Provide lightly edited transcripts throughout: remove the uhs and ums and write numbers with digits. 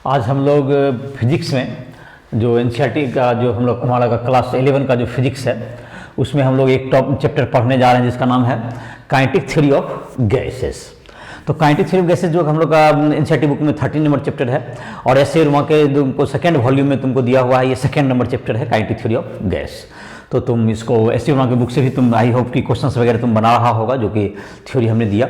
आज हम लोग फिजिक्स में जो एनसीईआरटी का जो हम लोग हमारा क्लास 11 का जो फिजिक्स है उसमें हम लोग एक टॉप चैप्टर पढ़ने जा रहे हैं जिसका नाम है काइनेटिक थ्योरी ऑफ गैसेस। तो काइनेटिक थ्योरी ऑफ गैसेस जो हम लोग का एनसीईआरटी बुक में 13 नंबर चैप्टर है और ऐसे वहाँ के तुमको सेकेंड वॉल्यूम में तुमको दिया हुआ है, ये सेकेंड नंबर चैप्टर है काइनेटिक थ्योरी ऑफ गैस। तो तुम इसको ऐसे वहाँ के बुक से भी तुम आई होप कि क्वेश्चंस वगैरह तुम बना रहा होगा जो कि थ्योरी हमने दिया।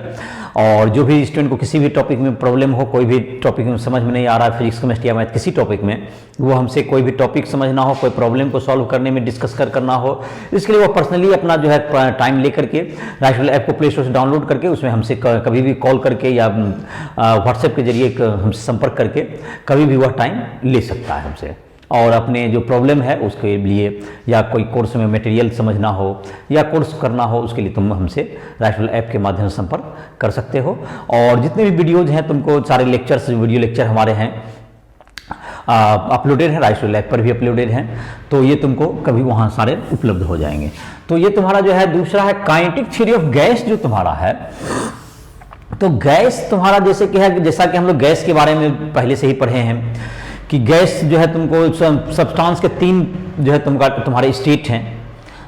और जो भी स्टूडेंट को किसी भी टॉपिक में प्रॉब्लम हो, कोई भी टॉपिक में समझ में नहीं आ रहा है, फिजिक्स केमिस्ट्री या मैथ किसी टॉपिक में, वो हमसे कोई भी टॉपिक समझना हो, कोई प्रॉब्लम को सॉल्व करने में डिस्कस करना हो, इसके लिए वो पर्सनली अपना जो है टाइम ले करके राइट ऐप को प्ले स्टोर से डाउनलोड करके उसमें हमसे कभी भी कॉल करके या व्हाट्सएप के जरिए हमसे संपर्क करके कभी भी वह टाइम ले सकता है हमसे। और अपने जो प्रॉब्लम है उसके लिए या कोई कोर्स में मटेरियल समझना हो या कोर्स करना हो उसके लिए तुम हमसे राइफल ऐप के माध्यम से संपर्क कर सकते हो। और जितने भी वीडियोज़ हैं तुमको सारे लेक्चर्स वीडियो लेक्चर हमारे हैं अपलोडेड है, राइफल ऐप पर भी अपलोडेड हैं, तो ये तुमको कभी वहाँ सारे उपलब्ध हो जाएंगे। तो ये तुम्हारा जो है दूसरा है काइनेटिक थ्योरी ऑफ गैस जो तुम्हारा है। तो गैस तुम्हारा जैसे कि है, जैसा कि हम लोग गैस के बारे में पहले से ही पढ़े हैं कि गैस जो है तुमको सब्सटेंस के तीन जो है तुम्हारे स्टेट हैं,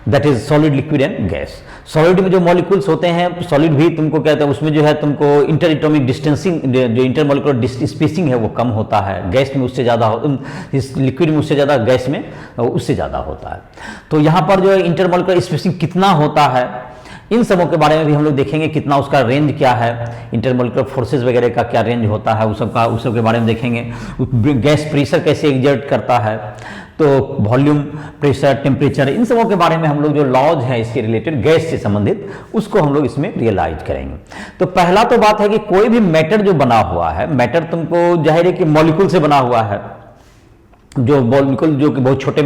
that is solid, liquid and gas. Solid में जो मॉलिक्यूल्स होते हैं, सॉलिड भी तुमको कहते हैं, उसमें जो है तुमको इंटर एटॉमिक डिस्टेंसिंग जो इंटरमॉलिक्यूलर स्पेसिंग है वो कम होता है, गैस में उससे ज़्यादा इस लिक्विड में उससे ज़्यादा, गैस में उससे ज़्यादा होता है। तो यहाँ पर जो है इंटरमॉलिक्यूलर स्पेसिंग कितना होता है इन सबों के बारे में भी हम लोग देखेंगे, कितना उसका रेंज क्या है, इंटरमॉलिक्यूलर फोर्सेस वगैरह का क्या रेंज होता है, उस सब के बारे में देखेंगे। गैस प्रेशर कैसे एग्जर्ट करता है, तो वॉल्यूम, प्रेशर, टेम्परेचर, इन सबों के बारे में हम लोग जो लॉज हैं इसके रिलेटेड गैस से संबंधित उसको हम लोग इसमें रियलाइज करेंगे। तो पहला तो बात है कि कोई भी मैटर जो बना हुआ है, मैटर तुमको जाहिर है कि मॉलिक्यूल से बना हुआ है, जो मॉलिक्यूल जो कि बहुत छोटे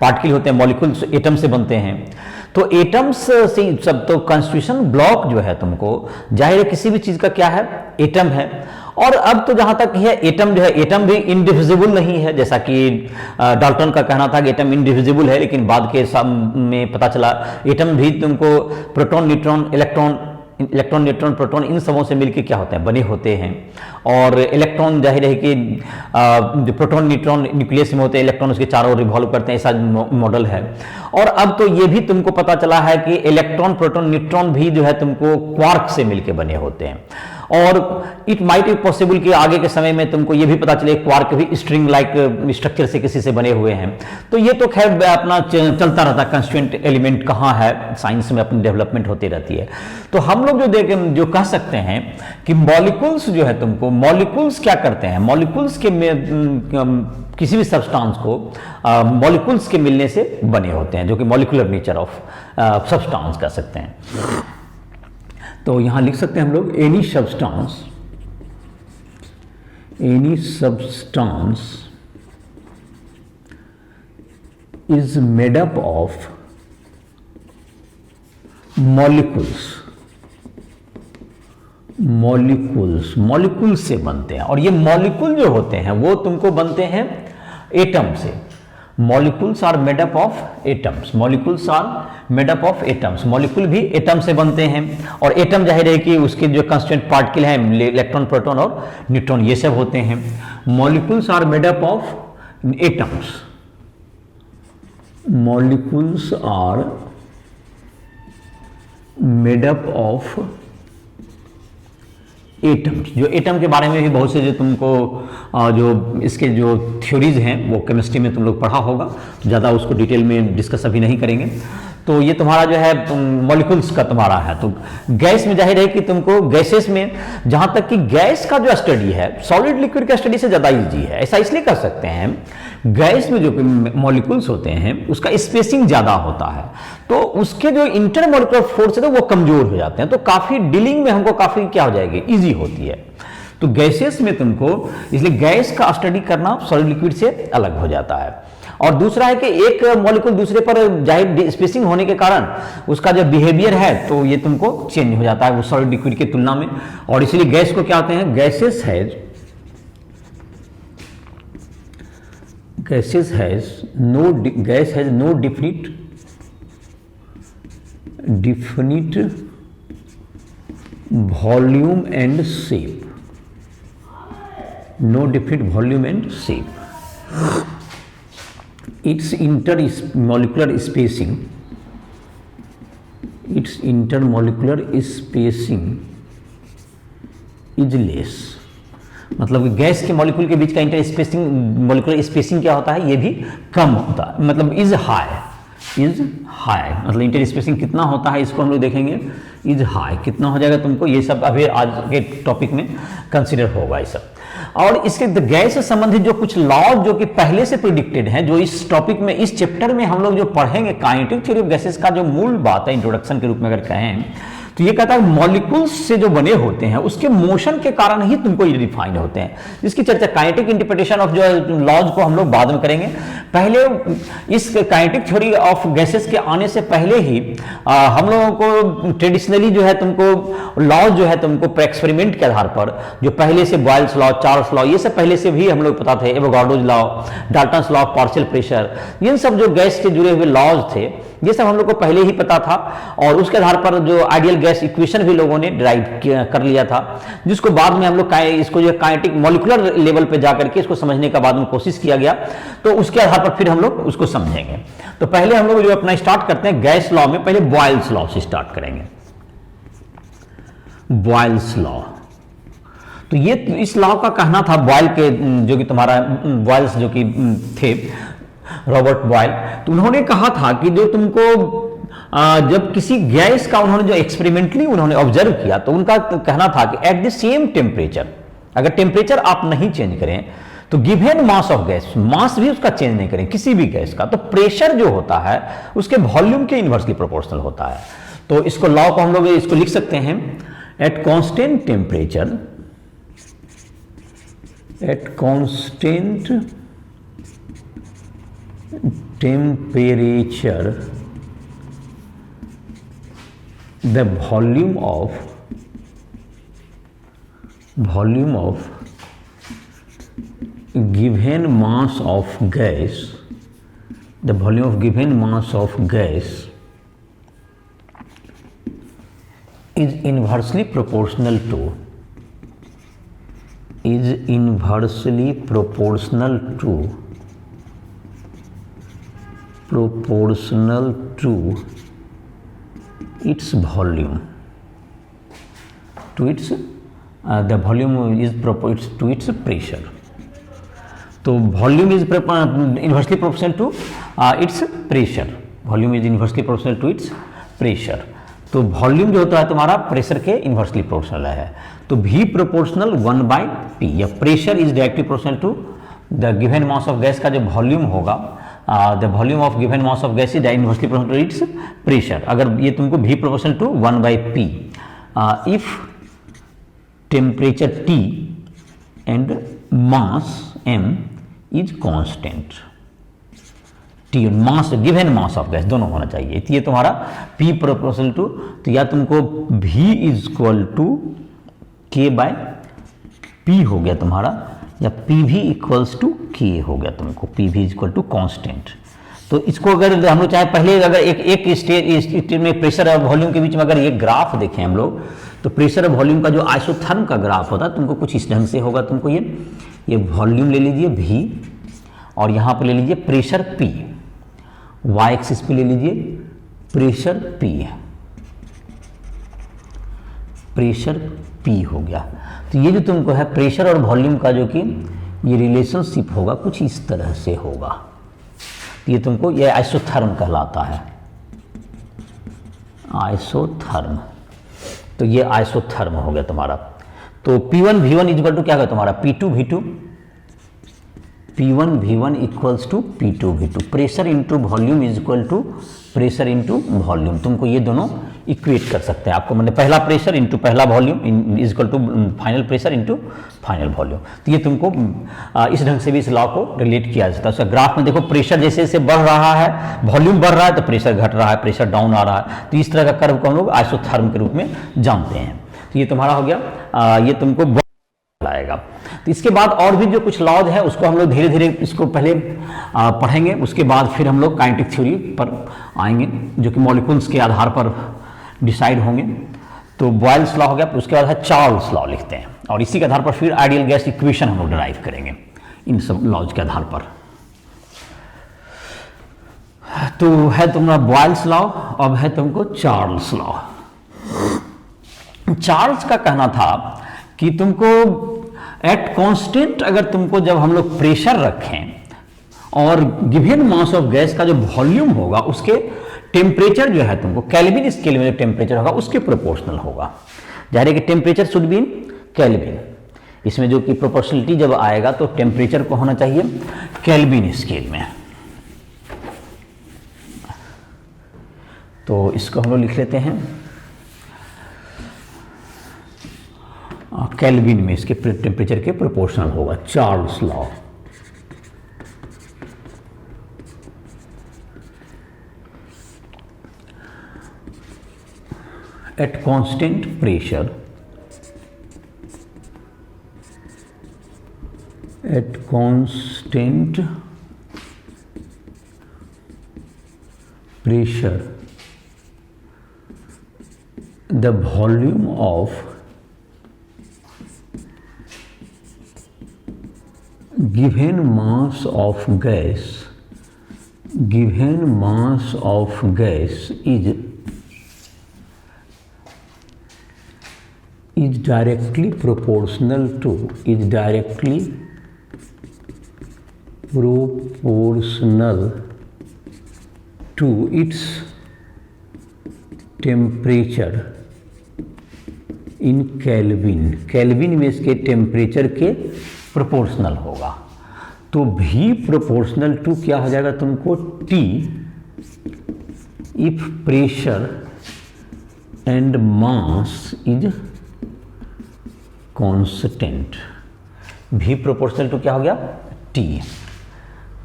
पार्टिकल होते हैं, मॉलिक्यूल्स एटम से बनते हैं। तो एटम्स से सब, तो कॉन्स्टिट्यूशन ब्लॉक जो है तुमको जाहिर है किसी भी चीज का क्या है, एटम है। और अब तो जहां तक है एटम जो है, एटम भी इंडिविजिबल नहीं है, जैसा कि डाल्टन का कहना था कि एटम इंडिविजिबल है, लेकिन बाद के में पता चला एटम भी तुमको proton, neutron, electron, neutron, proton इन सबों से मिलकर क्या होते हैं, बने होते हैं। और इलेक्ट्रॉन जाहिर है कि जो प्रोटॉन, न्यूट्रॉन न्यूक्लियस में होते हैं, इलेक्ट्रॉन उसके चारों ओर रिवॉल्व करते हैं, ऐसा मॉडल है। और अब तो ये भी तुमको पता चला है कि इलेक्ट्रॉन, प्रोटॉन, न्यूट्रॉन भी जो है तुमको क्वार्क से मिलकर बने होते हैं। और इट माइट बी पॉसिबल कि आगे के समय में तुमको ये भी पता चले क्वार्क भी स्ट्रिंग लाइक स्ट्रक्चर से किसी से बने हुए हैं। तो ये तो खैर अपना चलता रहता है, कंस्टिट्यूएंट एलिमेंट कहाँ है, साइंस में अपनी डेवलपमेंट होती रहती है। तो हम लोग जो कह सकते हैं कि मॉलिक्यूल्स जो है तुमको, मॉलिक्यूल्स क्या करते हैं, मॉलिक्यूल्स के किसी भी सब्सटेंस को मॉलिक्यूल्स के मिलने से बने होते हैं, जो कि मॉलिक्यूलर नेचर ऑफ सब्सटेंस कह सकते हैं। तो यहां लिख सकते हैं हम लोग any substance is made up of molecule से बनते हैं। और ये मॉलिक्यूल जो होते हैं वो तुमको बनते हैं एटम से। Molecules are made up of atoms, molecule भी एटम से बनते हैं। और एटम जाहिर है कि उसके जो कंस्टिट्यूएंट पार्टिकल हैं, इलेक्ट्रॉन, प्रोटॉन और न्यूट्रॉन, ये सब होते हैं। Molecules are made up of atoms, molecules are made up of atoms. जो एटम के बारे में भी बहुत से जो तुमको जो इसके जो थ्योरीज हैं वो केमिस्ट्री में तुम लोग पढ़ा होगा, तो ज़्यादा उसको डिटेल में डिस्कस अभी नहीं करेंगे। तो ये तुम्हारा जो है मॉलिक्यूल्स का तुम्हारा है। तो गैस में जाहिर है कि तुमको गैसेस में, जहाँ तक कि गैस का जो स्टडी है सॉलिड लिक्विड का स्टडी से ज़्यादा ईजी है। ऐसा इसलिए कर सकते हैं, गैस में जो मॉलिक्यूल्स होते हैं उसका स्पेसिंग ज़्यादा होता है, तो उसके जो इंटरमॉलिक्यूलर फोर्स है वो कमज़ोर हो जाते हैं, तो काफ़ी डीलिंग में हमको काफ़ी क्या हो जाएगी, ईजी होती है। तो गैसेस में तुमको इसलिए गैस का स्टडी करना सॉलिड लिक्विड से अलग हो जाता है। और दूसरा है कि एक मॉलिक्यूल दूसरे पर जाहिर स्पेसिंग होने के कारण उसका जो बिहेवियर है तो ये तुमको चेंज हो जाता है वो सॉलिड लिक्विड की तुलना में। और इसलिए गैस को क्या कहते हैं, gas has no definite volume and shape. No definite volume and shape, it's intermolecular spacing, it's intermolecular spacing is less. मतलब गैस के मॉलिक्यूल के बीच का इंटर स्पेसिंग, मॉलिक्यूलर स्पेसिंग क्या होता है, ये भी कम होता है, मतलब इज हाई, इज हाई, मतलब इंटर स्पेसिंग कितना होता है इसको हम लोग देखेंगे, इज हाई कितना हो जाएगा तुमको, ये सब अभी आज के टॉपिक में कंसिडर होगा ये सब। और इसके गैस से संबंधित जो कुछ लॉज जो कि पहले से प्रिडिक्टेड हैं, जो इस टॉपिक में, इस चैप्टर में हम लोग जो पढ़ेंगे, काइनेटिक थ्योरी ऑफ गैसेस का जो मूल बात है इंट्रोडक्शन के रूप में अगर कहें तो ये कहता है मॉलिक्यूल्स से जो बने होते हैं उसके मोशन के कारण ही तुमको ये डिफाइन होते हैं, जिसकी चर्चा काइनेटिक इंटरप्रिटेशन ऑफ जो लॉज को हम लोग बाद में करेंगे। पहले इस काइनेटिक थ्योरी ऑफ गैसेस के आने से पहले ही हम लोगों को ट्रेडिशनली जो है तुमको लॉज जो है तुमको एक्सपेरिमेंट के आधार पर जो पहले से बॉयल्स लॉ, चार्ल्स लॉ, ये सब पहले से भी हम लोग पता थे, Avogadro's law, Dalton's law of partial pressure, ये सब जो गैस से जुड़े हुए लॉज थे ये सब हम लोग को पहले ही पता था। और उसके आधार पर जो आइडियल गैस इक्वेशन भी लोगों ने ड्राइव कर लिया था, जिसको बाद में हम लोग इसको जो काइनेटिक मॉलिक्यूलर लेवल पे जाकर के इसको समझने का बाद में कोशिश किया गया, तो उसके आधार पर फिर हम लोग उसको समझेंगे। तो पहले हम लोग जो अपना स्टार्ट करते हैं गैस लॉ में, पहले बॉयल्स लॉ से स्टार्ट करेंगे। बॉयल्स लॉ, तो ये इस लॉ का कहना था, बॉयल के जो कि तुम्हारा बॉयल्स जो कि थे रॉबर्ट बॉयल, तो उन्होंने कहा था कि जो तुमको जब किसी गैस का उन्होंने जो एक्सपेरिमेंटली उन्होंने ऑब्जर्व किया, तो उनका कहना था कि एट द सेम टेम्परेचर, अगर टेम्परेचर आप नहीं चेंज करें तो गिवन मास ऑफ गैस, मास भी उसका चेंज नहीं करें किसी भी गैस का, तो प्रेशर जो होता है उसके वॉल्यूम के इनवर्सली प्रोपोर्शनल होता है। तो इसको लॉ को हम लोग इसको लिख सकते हैं, eight constant temperature, at constant temperature the volume of given mass of gas, the volume of given mass of gas is inversely proportional to its volume, to its the volume is proportional to its pressure। तो volume is inversely proportional to its pressure, volume is inversely proportional to its pressure. तो volume जो होता है तुम्हारा pressure के inversely proportional है, तो V proportional 1/P, या pressure is directly proportional to the given mass of gas का जो वॉल्यूम होगा, the volume of given mass of gas is inversely proportional to its pressure. अगर ये तुमको V proportional to 1/P, if temperature T and mass M is constant, T mass, given mass of gas दोनों होना चाहिए। ये तुम्हारा P proportional to, तो या तुमको V is equal to K/P हो गया तुम्हारा, या PV इक्वल्स टू K हो गया तुमको, PV is equal to constant. तो इसको अगर हम लोग चाहे पहले अगर एक स्टेज में प्रेशर और वॉल्यूम के बीच में अगर ये ग्राफ देखें हम लोग, तो प्रेशर और वॉल्यूम का जो आइसोथर्म का ग्राफ होता है तुमको कुछ इस ढंग से होगा। तुमको ये वॉल्यूम ले लीजिए V, और यहाँ पर ले लीजिए प्रेशर P, y एक्सिस पे ले लीजिए प्रेशर P, प्रेशर P हो गया। तो ये जो तुमको है प्रेशर और वॉल्यूम का जो कि ये रिलेशनशिप होगा कुछ इस तरह से होगा, ये तुमको ये आइसोथर्म कहलाता है, आइसोथर्म। तो ये आइसोथर्म हो गया तुम्हारा। तो P1 V1 इक्वल टू क्या होगा तुम्हारा P2 V2, P1 V1 equals to P2 V2, pressure into volume is equal to pressure into volume. तुमको ये दोनों इक्वेट कर सकते हैं आपको, मतलब पहला प्रेशर इंटू पहला volume is equal to final pressure into final volume. तो ये तुमको इस ढंग से भी इस लॉ को रिलेट किया जाता है। उसका ग्राफ में देखो प्रेशर जैसे जैसे बढ़ रहा है, वॉल्यूम बढ़ रहा है, तो प्रेशर घट रहा है, प्रेशर डाउन आ रहा है। तो इस तरह का कर्व को हम लोग आइसोथर्म के रूप में जानते हैं। तो ये तुम्हारा हो गया, ये तुमको आएगा। तो इसके बाद और भी जो कुछ लॉज है उसको हम लोग धीरे धीरे इसको पहले पढ़ेंगे, उसके बाद फिर हम लोग काइनेटिक थ्योरी पर आएंगे जो कि मॉलिक्यूल्स के आधार पर डिसाइड होंगे। तो बॉयल्स लॉ हो गया, उसके बाद है चार्ल्स लॉ लिखते हैं। और इसी के आधार पर फिर आइडियल गैस इक्वेशन हम लोग डिराइव करेंगे इन सब लॉज के आधार पर। तो है तुम्हारा बॉयल्स लॉ, अब है तुमको चार्ल्स लॉ। चार्ल्स का कहना था कि तुमको एट कांस्टेंट अगर तुमको जब हम लोग प्रेशर रखें और गिवन मास ऑफ गैस का जो वॉल्यूम होगा उसके टेम्परेचर जो है तुमको केल्विन स्केल में जो टेम्परेचर होगा उसके प्रोपोर्शनल होगा। जाहिर है कि temperature should be in kelvin, इसमें जो कि प्रोपोर्शनलिटी जब आएगा तो टेम्परेचर को होना चाहिए केल्विन स्केल में। तो इसको हम लोग लिख लेते हैं केल्विन में, इसके टेम्परेचर के प्रोपोर्शनल होगा, Charles law. At constant pressure, at constant pressure the volume of given mass of gas is directly proportional to its temperature in kelvin. Kelvin में इसके टेम्परेचर के प्रोपोर्शनल होगा। तो भी प्रोपोर्शनल टू क्या हो जाएगा तुमको, T if pressure and mass is constant. भी प्रोपोर्शनल टू क्या हो गया, टी।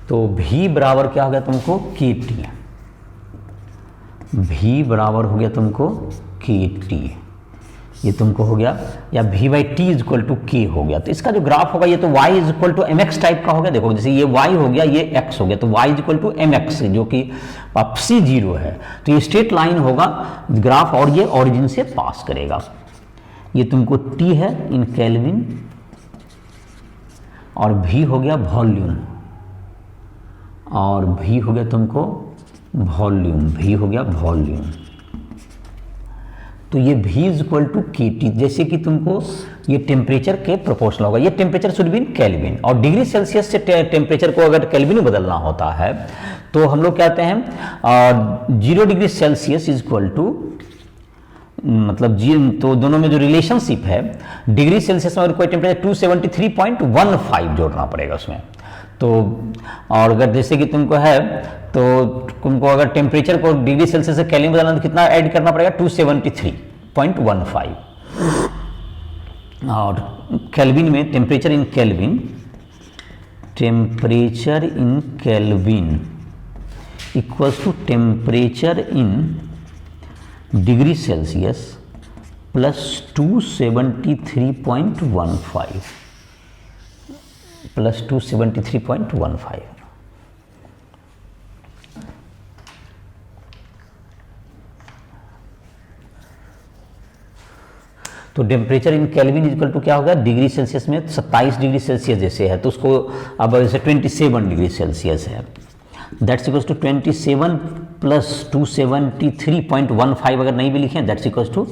तो भी बराबर क्या हो गया तुमको, के टी। भी बराबर हो गया तुमको के टी, ये तुमको हो गया, या v by T is equal to K हो गया। तो इसका जो ग्राफ होगा ये तो y is equal to M X type का हो गया। देखो जैसे ये y हो गया, ये x हो गया, तो y is equal to M X, जो कि c जीरो है। तो ये स्ट्रेट लाइन होगा ग्राफ और ये ऑरिजिन से पास करेगा। ये तुमको t है इन केल्विन और v हो गया वॉल्यूम, और v हो गया तुमको वॉल्यूम, v हो गया वॉल्यूम। तो ये v इज इक्वल टू के टी, जैसे कि तुमको ये टेम्परेचर के प्रोपोर्शनल होगा। ये temperature should be in kelvin, और डिग्री सेल्सियस से टेम्परेचर को अगर केल्विन में बदलना होता है तो हम लोग कहते हैं 0 degree Celsius is equal to, मतलब जी, तो दोनों में जो रिलेशनशिप है, डिग्री सेल्सियस में अगर कोई टेम्परेचर 273.15 जोड़ना पड़ेगा उसमें। तो और अगर जैसे कि तुमको है तो तुमको अगर टेम्परेचर को डिग्री सेल्सियस से केल्विन बदलना तो कितना ऐड करना पड़ेगा, 273.15। और केल्विन में temperature in Kelvin, temperature in Kelvin equals to temperature in degree Celsius plus 273.15 plus 273.15। तो temperature in Kelvin equal to क्या होगा, डिग्री सेल्सियस में 27 डिग्री सेल्सियस जैसे है तो उसको अब जैसे 27 डिग्री सेल्सियस है, दैट्स इक्वल्स टू 27 प्लस 273.15 अगर नहीं भी लिखें दैट्स इक्वल्स टू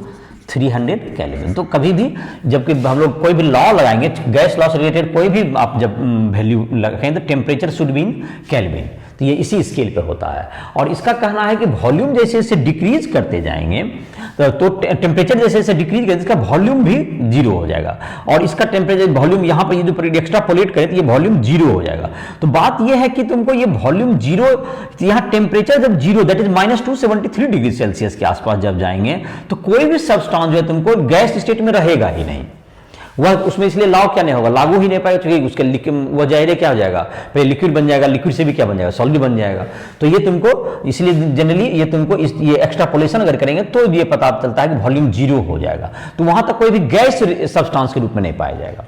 300 केल्विन। तो कभी भी जबकि हम लोग कोई भी लॉ लगाएंगे, गैस लॉ से रिलेटेड कोई भी आप जब वैल्यू लगाएंगे तो temperature should be in kelvin. तो ये इसी स्केल पे होता है। और इसका कहना है कि वॉल्यूम जैसे जैसे डिक्रीज करते जाएंगे तो टेम्परेचर जैसे जैसे डिक्रीज करें इसका वॉल्यूम भी जीरो हो जाएगा, और इसका टेम्परेचर वॉल्यूम यहाँ पर ये जो एक्स्ट्रापोलेट करें तो ये वॉल्यूम जीरो हो जाएगा। तो बात ये है कि तुमको ये वॉल्यूम जीरो, यहाँ टेम्परेचर जब zero that is -273 degree Celsius के आसपास जब जाएंगे तो कोई भी सब्सटेंस जो है तुमको गैस स्टेट में रहेगा ही नहीं, वह उसमें इसलिए लॉ क्या नहीं होगा, लागू ही नहीं पाएगा, क्योंकि उसके वह जाहिर क्या हो जाएगा, पहले लिक्विड बन जाएगा, लिक्विड से भी क्या बन जाएगा, सॉलिड बन जाएगा। तो ये तुमको इसलिए जनरली ये तुमको ये एक्स्ट्रापोलेशन अगर करेंगे तो ये पता चलता है कि वॉल्यूम जीरो हो जाएगा, तो वहां तक कोई भी गैस सब्सटेंस के रूप में नहीं पाया जाएगा।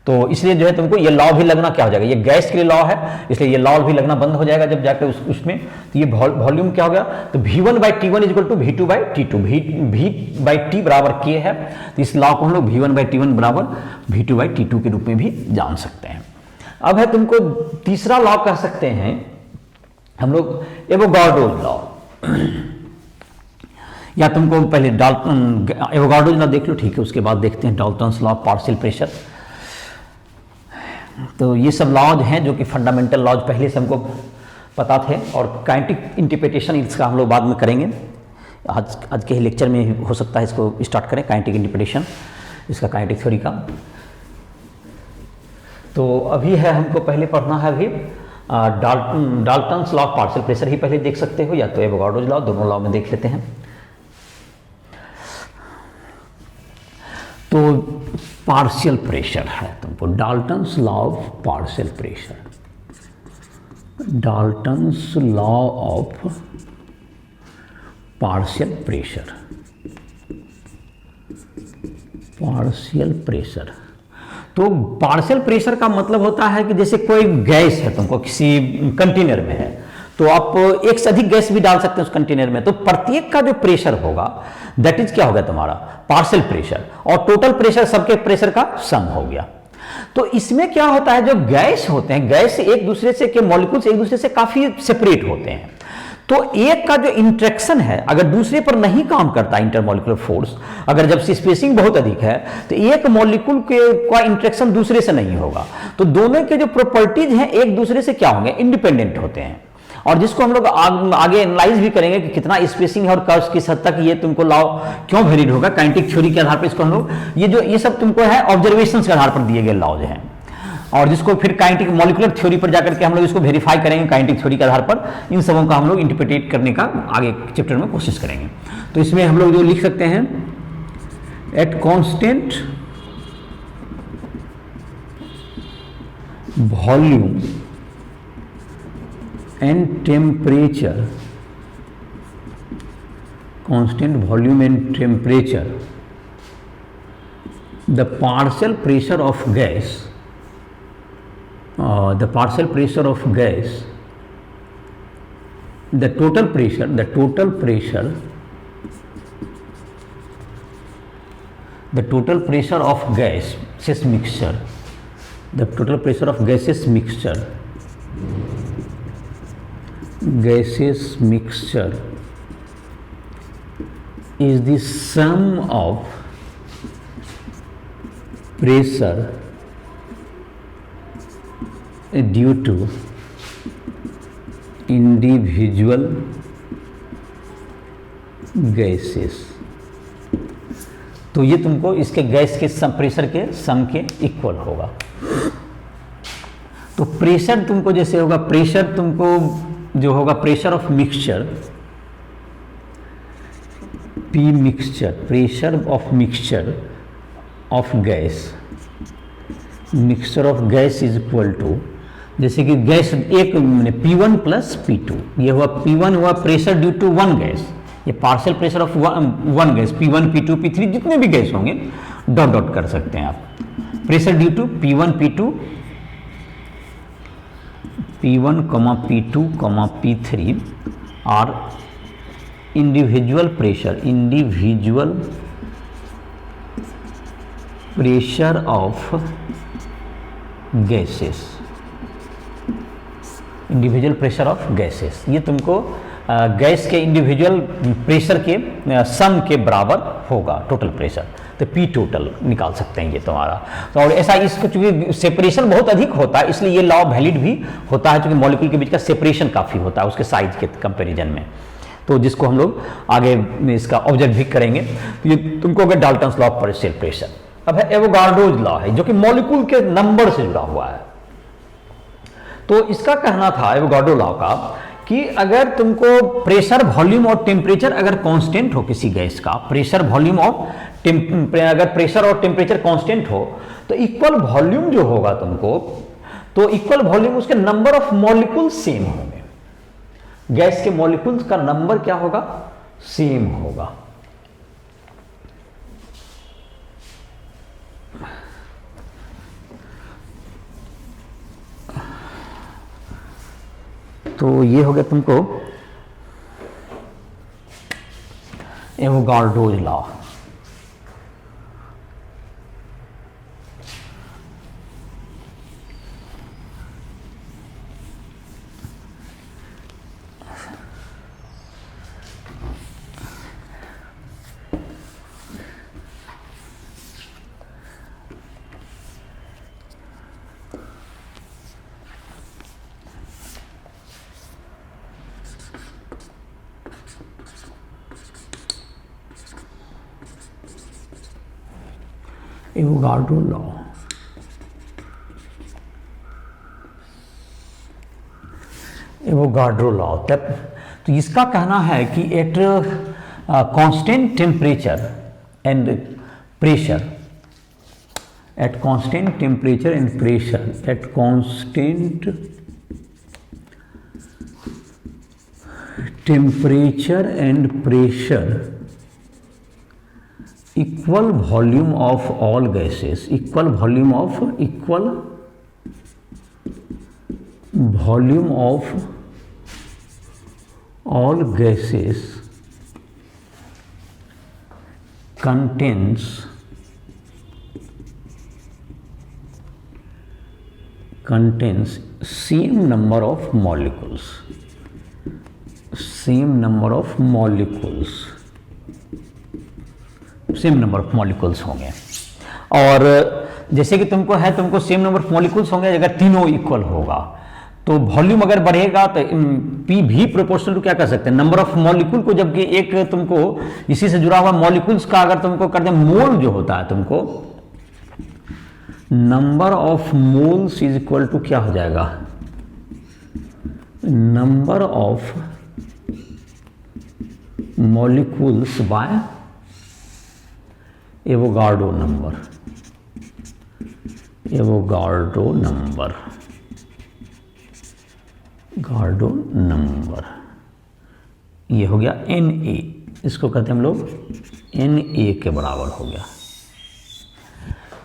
तो इसलिए जो है तुमको ये लॉ भी लगना क्या हो जाएगा, ये गैस के लिए लॉ है, इसलिए ये लॉ भी लगना बंद हो जाएगा जब जाकर उसमें। तो ये वॉल्यूम क्या हो गया, तो V1/T1 equal to V2/T2, V/T बराबर K है, तो इस लॉ को हम लोग V1/T1 बराबर V2/T2 के रूप में भी जान सकते हैं। अब है तुमको तीसरा लॉ कह सकते हैं हम लोग एवोगाड्रोज लॉ, या तुमको पहले एवोगाड्रोज लॉ देख लो, ठीक है, उसके बाद देखते हैं Dalton's law of partial pressure. तो ये सब लॉज हैं जो कि फंडामेंटल लॉज पहले से हमको पता थे, और काइनेटिक इंटरप्रिटेशन इसका हम लोग बाद में करेंगे। आज के ही लेक्चर में हो सकता है इसको स्टार्ट करें, काइनेटिक इंटरप्रिटेशन इसका, काइनेटिक थ्योरी का। तो अभी है हमको पहले पढ़ना है अभी Dalton's law of partial pressure ही पहले देख सकते हो, या तो एवोगाड्रोज लॉ, दोनों लॉ में देख लेते हैं। तो पार्शियल प्रेशर है तुमको, Dalton's law of partial pressure, Dalton's law of partial pressure, partial pressure. तो पार्शियल प्रेशर का मतलब होता है कि जैसे कोई गैस है तुमको किसी कंटेनर में है, तो आप एक से अधिक गैस भी डाल सकते हैं उस कंटेनर में, तो प्रत्येक का जो प्रेशर होगा दैट इज क्या हो गया तुम्हारा पार्शियल प्रेशर, और टोटल प्रेशर सबके प्रेशर का सम हो गया। तो इसमें क्या होता है, जो गैस होते हैं, गैस एक दूसरे से के मॉलिक्यूल्स एक दूसरे से काफी सेपरेट होते हैं, तो एक का जो इंट्रैक्शन है अगर दूसरे पर नहीं काम करता इंटरमॉलिक्यूलर फोर्स, अगर जब स्पेसिंग बहुत अधिक है तो एक मॉलिक्यूल के का इंट्रैक्शन दूसरे से नहीं होगा, तो दोनों के जो प्रॉपर्टीज हैं एक दूसरे से क्या होंगे, इंडिपेंडेंट होते हैं। और जिसको हम लोग आगे एनालाइज भी करेंगे कि कितना स्पेसिंग है और कर्व्स किस हद तक ये तुमको लॉ क्यों वेरीड होगा, काइनेटिक थ्योरी के आधार पर इसको हम लोग ये सब तुमको है ऑब्जर्वेशंस के आधार पर दिए गए लॉज हैं, और जिसको फिर काइनेटिक मॉलिक्यूलर थ्योरी पर जाकर के हम लोग इसको वेरीफाई करेंगे काइनेटिक थ्योरी के आधार पर, इन सबों का हम लोग इंटरप्रिटेट करने का आगे चैप्टर में कोशिश करेंगे। तो इसमें हम लोग जो लिख सकते हैं, at constant volume and temperature, constant volume and temperature, the partial pressure of gas, the partial pressure of gas, the total pressure of gaseous mixture, the total pressure of gaseous mixture is the sum of pressure due to individual gases। तो ये तुमको इसके gas के some pressure के सम के equal होगा। तो pressure तुमको जैसे होगा, प्रेशर तुमको जो होगा pressure of mixture, P mixture, pressure of mixture of gas, mixture of gas is equal to, जैसे कि गैस एक P1 प्लस P2, ये हुआ P1 हुआ pressure due to one gas, ये partial pressure of one gas, P1 P2 P3 जितने भी gas होंगे डॉट डॉट कर सकते हैं आप, pressure due to P1 P2 P1, P2, P3 are individual pressure of gases, individual pressure of gases. ये तुमको गैस के इंडिविजुअल प्रेशर के सम के बराबर होगा टोटल प्रेशर, तो पी टोटल निकाल सकते हैं ये तुम्हारा। तो और ऐसा इसको चूंकि सेपरेशन बहुत अधिक होता है इसलिए ये लॉ वैलिड भी होता है, क्योंकि मॉलिक्यूल के बीच का सेपरेशन काफ़ी होता है उसके साइज के कंपैरिजन में, तो जिसको हम लोग आगे इसका ऑब्जर्व भी करेंगे। तो ये तुमको अगर Dalton's law of partial pressure. अब है एवोगाड्रोज लॉ है जो कि मॉलिक्यूल के नंबर से जुड़ा हुआ है। तो इसका कहना था एवोगाड्रो लॉ का कि अगर तुमको प्रेशर, वॉल्यूम और टेम्परेचर अगर कांस्टेंट हो किसी गैस का, प्रेशर, वॉल्यूम और अगर प्रेशर और टेम्परेचर कांस्टेंट हो तो इक्वल वॉल्यूम जो होगा तुमको, तो इक्वल वॉल्यूम उसके नंबर ऑफ मॉलिक्यूल सेम होंगे, गैस के मॉलिक्यूल्स का नंबर क्या होगा, सेम होगा। तो ये हो गया तुमको Avogadro's law. Avogadro law, Avogadro law. तब तो इसका कहना है कि at constant temperature and pressure, at constant temperature and pressure, at constant temperature and pressure, equal volume of all gases, equal volume of all gases contains same number of molecules, same number of molecules, same number of molecules होंगे। और जैसे कि तुमको same number of molecules होंगे, अगर तीनों equal होगा तो वॉल्यूम अगर बढ़ेगा तो पी भी प्रोपोर्शनल टू क्या कर सकते हैं, नंबर ऑफ मॉलिक्यूल को। जबकि एक तुमको इसी से जुड़ा हुआ मॉलिक्यूल्स का अगर तुमको कर दें, मोल जो होता है तुमको, number of moles is equal to क्या हो जाएगा, number of molecules by Avogadro number, Avogadro number, गार्डो नंबर। ये हो गया Na, इसको कहते हैं हम लोग Na के बराबर हो गया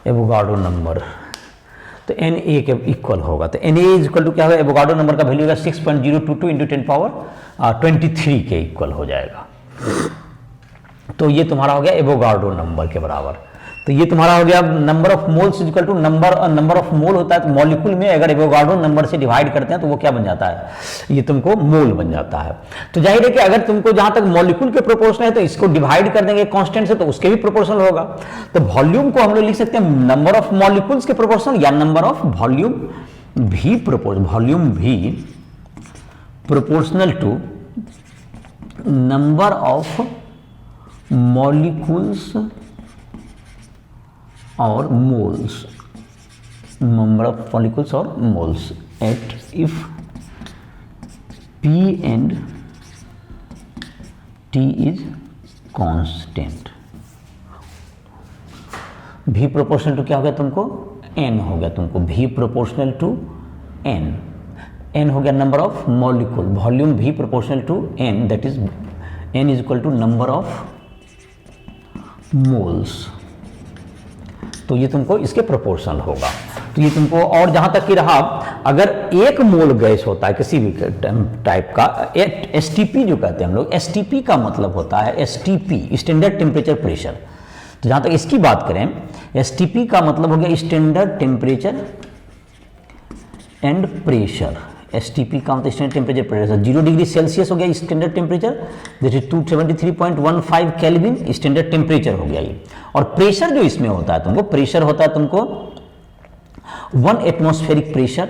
एवोगाड्रो नंबर। तो Na के इक्वल होगा, तो Na इज इक्वल टू क्या होगा, एवोगाड्रो नंबर का वैल्यू होगा 6.022 इंटू 10⁻23 के इक्वल हो जाएगा। तो ये तुम्हारा हो गया एवोगाड्रो नंबर के बराबर। तो ये तुम्हारा हो गया number of moles equal to number of mole होता है, तो मॉलिक्यूल में अगर एवोगाड्रो नंबर से डिवाइड करते हैं तो वो क्या बन जाता है, ये तुमको मोल बन जाता है। तो जाहिर है कि अगर तुमको जहां तक मॉलिक्यूल के प्रोपोर्शन है तो इसको डिवाइड कर देंगे कांस्टेंट से, तो उसके भी प्रोपोर्शनल होगा। तो वॉल्यूम को हम लोग लिख सकते हैं नंबर ऑफ मॉलिक्यूल्स के प्रोपोर्शनल, या नंबर ऑफ वॉल्यूम भी proportional to number of molecules और मोल्स, नंबर ऑफ मॉलिक्यूल्स और moles at if P and T is constant. भी प्रोपोर्शनल टू क्या हो गया तुमको, एन हो गया तुमको, भी प्रोपोर्शनल टू एन, एन हो गया नंबर ऑफ मॉलिक्यूल, वॉल्यूम भी proportional to N, that is N is equal to number of moles. तो ये तुमको इसके प्रोपोर्शनल होगा। तो ये तुमको, और जहां तक कि रहा, अगर एक मोल गैस होता है किसी भी टाइप का, एसटीपी जो कहते हैं हम लोग, एसटीपी का मतलब होता है एसटीपी स्टैंडर्ड टेम्परेचर प्रेशर। तो जहां तक इसकी बात करें, एसटीपी का मतलब हो गया standard temperature and pressure. STP का मतलब standard temperature pressure, 0 degree Celsius हो गया standard temperature, that is 273.15 kelvin standard temperature हो गया ये। और प्रेशर जो इसमें होता है तुमको, प्रेशर होता है तुमको 1 atmospheric pressure,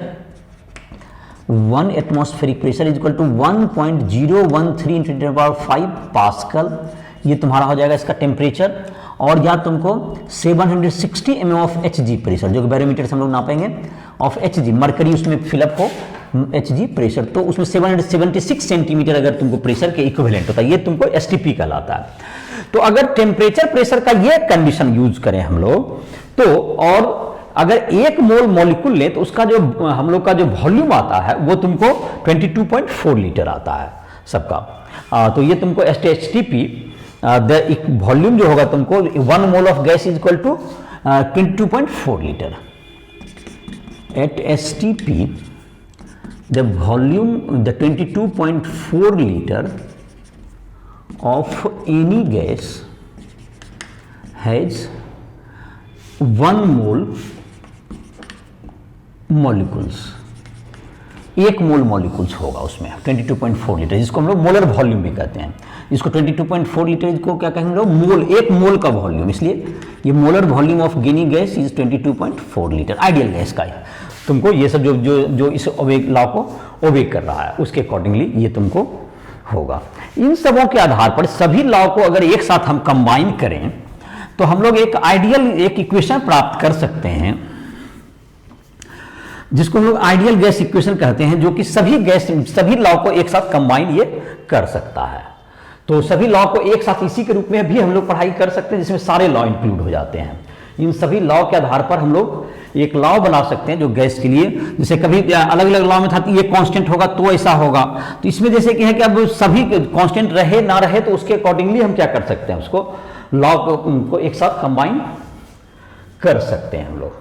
1 atmospheric pressure is equal to 1.013 into 10⁵ pascal. ये तुम्हारा हो जाएगा इसका टेम्परेचर। और यहाँ तुमको 760 mm ऑफ Hg प्रेशर, जो कि बैरोमीटर से हम लोग नापेंगे, ऑफ Hg, मरकरी उसमें फिलअप हो Hg प्रेशर, तो उसमें 776 सेंटीमीटर अगर तुमको प्रेशर के इक्विवेलेंट होता है, ये तुमको एसटीपी कहलाता है। तो अगर टेम्परेचर प्रेशर का ये कंडीशन यूज करें हम लोग, तो और अगर एक मोल मॉलिक्यूल ले तो उसका जो हम लोग का जो वॉल्यूम आता है वो तुमको 22.4 लीटर आता है सबका। तो ये तुमको एसटीपी वॉल्यूम जो होगा तुमको 1 mole of gas is equal to 22.4 litre. At STP the volume the 22.4 litre of any gas has 1 mole molecules, 1 mole molecules होगा उसमें 22.4 लीटर, जिसको हम लोग मोलर वॉल्यूम भी कहते हैं। इसको 22.4 लीटर को क्या कहेंगे लोग, मोल, 1 मोल का वॉल्यूम, इसलिए ये molar volume of Guinea gas is 22.4 litre, ideal gas का है। तुमको ये सब जो इस लॉ को ओबे कर रहा है उसके अकॉर्डिंगली ये तुमको होगा। इन सबों के आधार पर सभी लॉ को अगर एक साथ हम कंबाइन करें तो हम लोग एक आइडियल एक इक्वेशन प्राप्त कर सकते हैं, जिसको हम लोग आइडियल गैस इक्वेशन कहते हैं, जो कि सभी लॉ को एक साथ कंबाइन ये कर सकता है। तो सभी लॉ को एक साथ इसी के रूप में भी हम लोग पढ़ाई कर सकते हैं, जिसमें सारे लॉ इंक्लूड हो जाते हैं। इन सभी लॉ के आधार पर हम लोग एक लॉ बना सकते हैं जो गैस के लिए, जैसे कभी अलग अलग लॉ में था ये कांस्टेंट होगा तो ऐसा होगा, तो इसमें जैसे कि है कि अब सभी कांस्टेंट रहे ना रहे तो उसके अकॉर्डिंगली हम क्या कर सकते हैं, उसको लॉ को एक साथ कंबाइन कर सकते हैं हम लोग।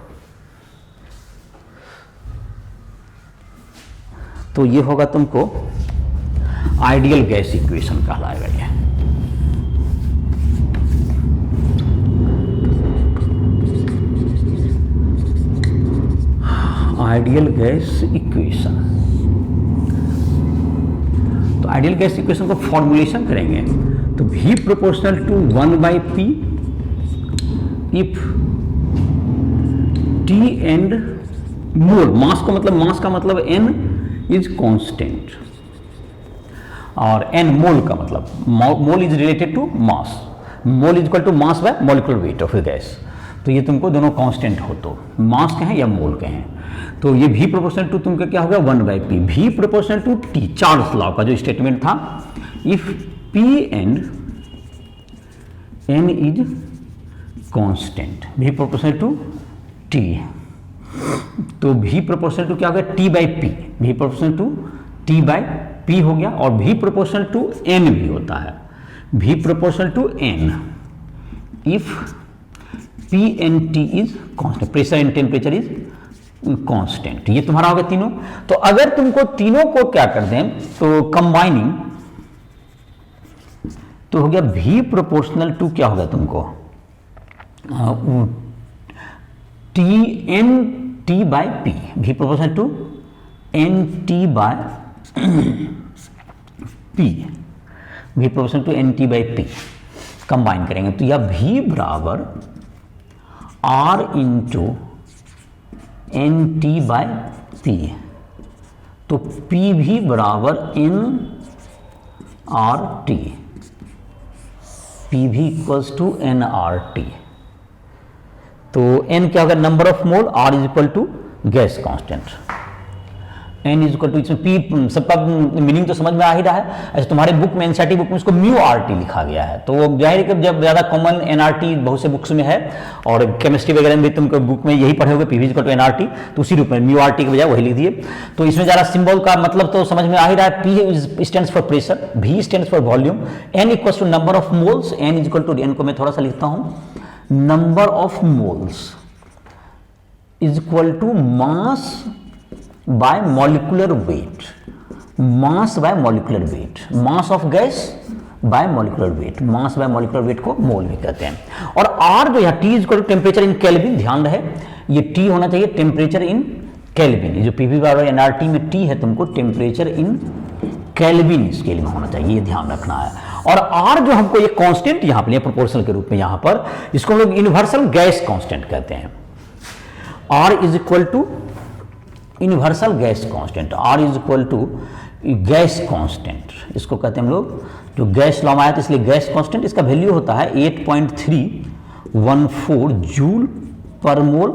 तो ये होगा तुमको आइडियल गैस इक्वेशन कहलाएगा ये। आइडियल गैस इक्वेशन, तो आइडियल गैस इक्वेशन को फॉर्मुलेशन करेंगे तो V proportional to 1/P if T and mole, mass का मतलब N इज कांस्टेंट और N मोल का मतलब mole is related to mass, mole is equal to mass by molecular weight of the gas. तो ये तुमको दोनों कांस्टेंट हो तो मास के हैं या मोल के हैं, तो ये V प्रोपोर्शनल टू तुमका क्या हो गया 1/P, V proportional to T, Charles law का जो स्टेटमेंट था, if P and N is constant, V proportional to T, तो V प्रोपोर्शनल टू क्या हो गया T/P, V proportional to T/P हो गया, और V प्रोपोर्शनल टू N भी होता है, V proportional to N if P and T is constant, pressure and temperature is constant. ये तुम्हारा हो गया तीनों। तो अगर तुमको तीनों को क्या कर दें तो कंबाइनिंग, तो हो गया V प्रोपोर्शनल टू क्या होगा तुमको T/P, V proportional to NT/P, V proportional to NT/P combine करेंगे तो यह V बराबर R इंटू NT/P, तो P भी बराबर nRT, P भी इक्वल्स टू nRT। तो n क्या होगा number of mole, R is equal to gas constant, n is equal to, इसमें P सबका मीनिंग तो समझ में आ ही रहा है। ऐसे तुम्हारे बुक में एनसीईआरटी बुक में इसको μRT लिखा गया है, तो जाहिर है कि जब ज़्यादा कॉमन nRT बहुत से बुक्स में है और केमिस्ट्री वगैरह में भी तुमको बुक में यही पढ़े होगे P is equal to nRT, तो उसी रूप में μRT के बजाय वही लिख दिए। तो इसमें ज़्यादा सिंबल का मतलब तो समझ में आ ही रहा है, P stands for pressure, V stands for volume, n equals to number of moles, n is equal to, n को मैं थोड़ा सा लिखता हूँ, number of moles is equal to mass by molecular weight, mass by molecular weight, mass of gas by molecular weight, mass by molecular weight को mole भी कहते हैं। और R जो है T is equal to temperature in kelvin, ध्यान रहे ये T होना चाहिए टेम्परेचर इन केल्विन, ये जो PV बराबर nRT में T है तुमको टेम्परेचर इन केल्विन स्केल में होना चाहिए, ये ध्यान रखना है। और R जो हमको ये कांस्टेंट यहाँ पर प्रोपोर्शनल के रूप में यहाँ पर, इसको हम लोग यूनिवर्सल गैस कांस्टेंट कहते हैं। R is equal to universal gas constant, R is equal to gas constant, इसको कहते हैं हम लोग, जो गैस लॉ में आया था इसलिए गैस कांस्टेंट, इसका वैल्यू होता है 8.314 जूल पर मोल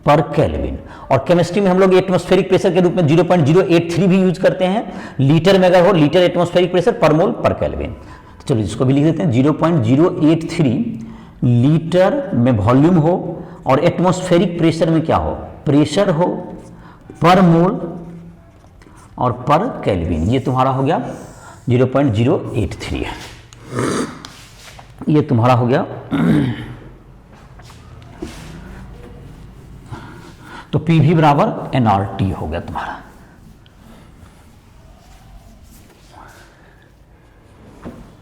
पर केल्विन। और केमिस्ट्री में हम लोग एटमॉस्फेरिक प्रेशर के रूप में 0.083 भी यूज करते हैं, लीटर में अगर हो, लीटर एटमॉस्फेरिक प्रेशर पर मोल पर केल्विन। चलो इसको भी लिख देते हैं, 0.083 लीटर में वॉल्यूम हो और एटमॉस्फेरिक प्रेशर में क्या हो, प्रेशर हो पर मोल और पर केल्विन, ये तुम्हारा हो गया 0.083 है, ये तुम्हारा हो गया। तो P भी बराबर nRT हो गया तुम्हारा,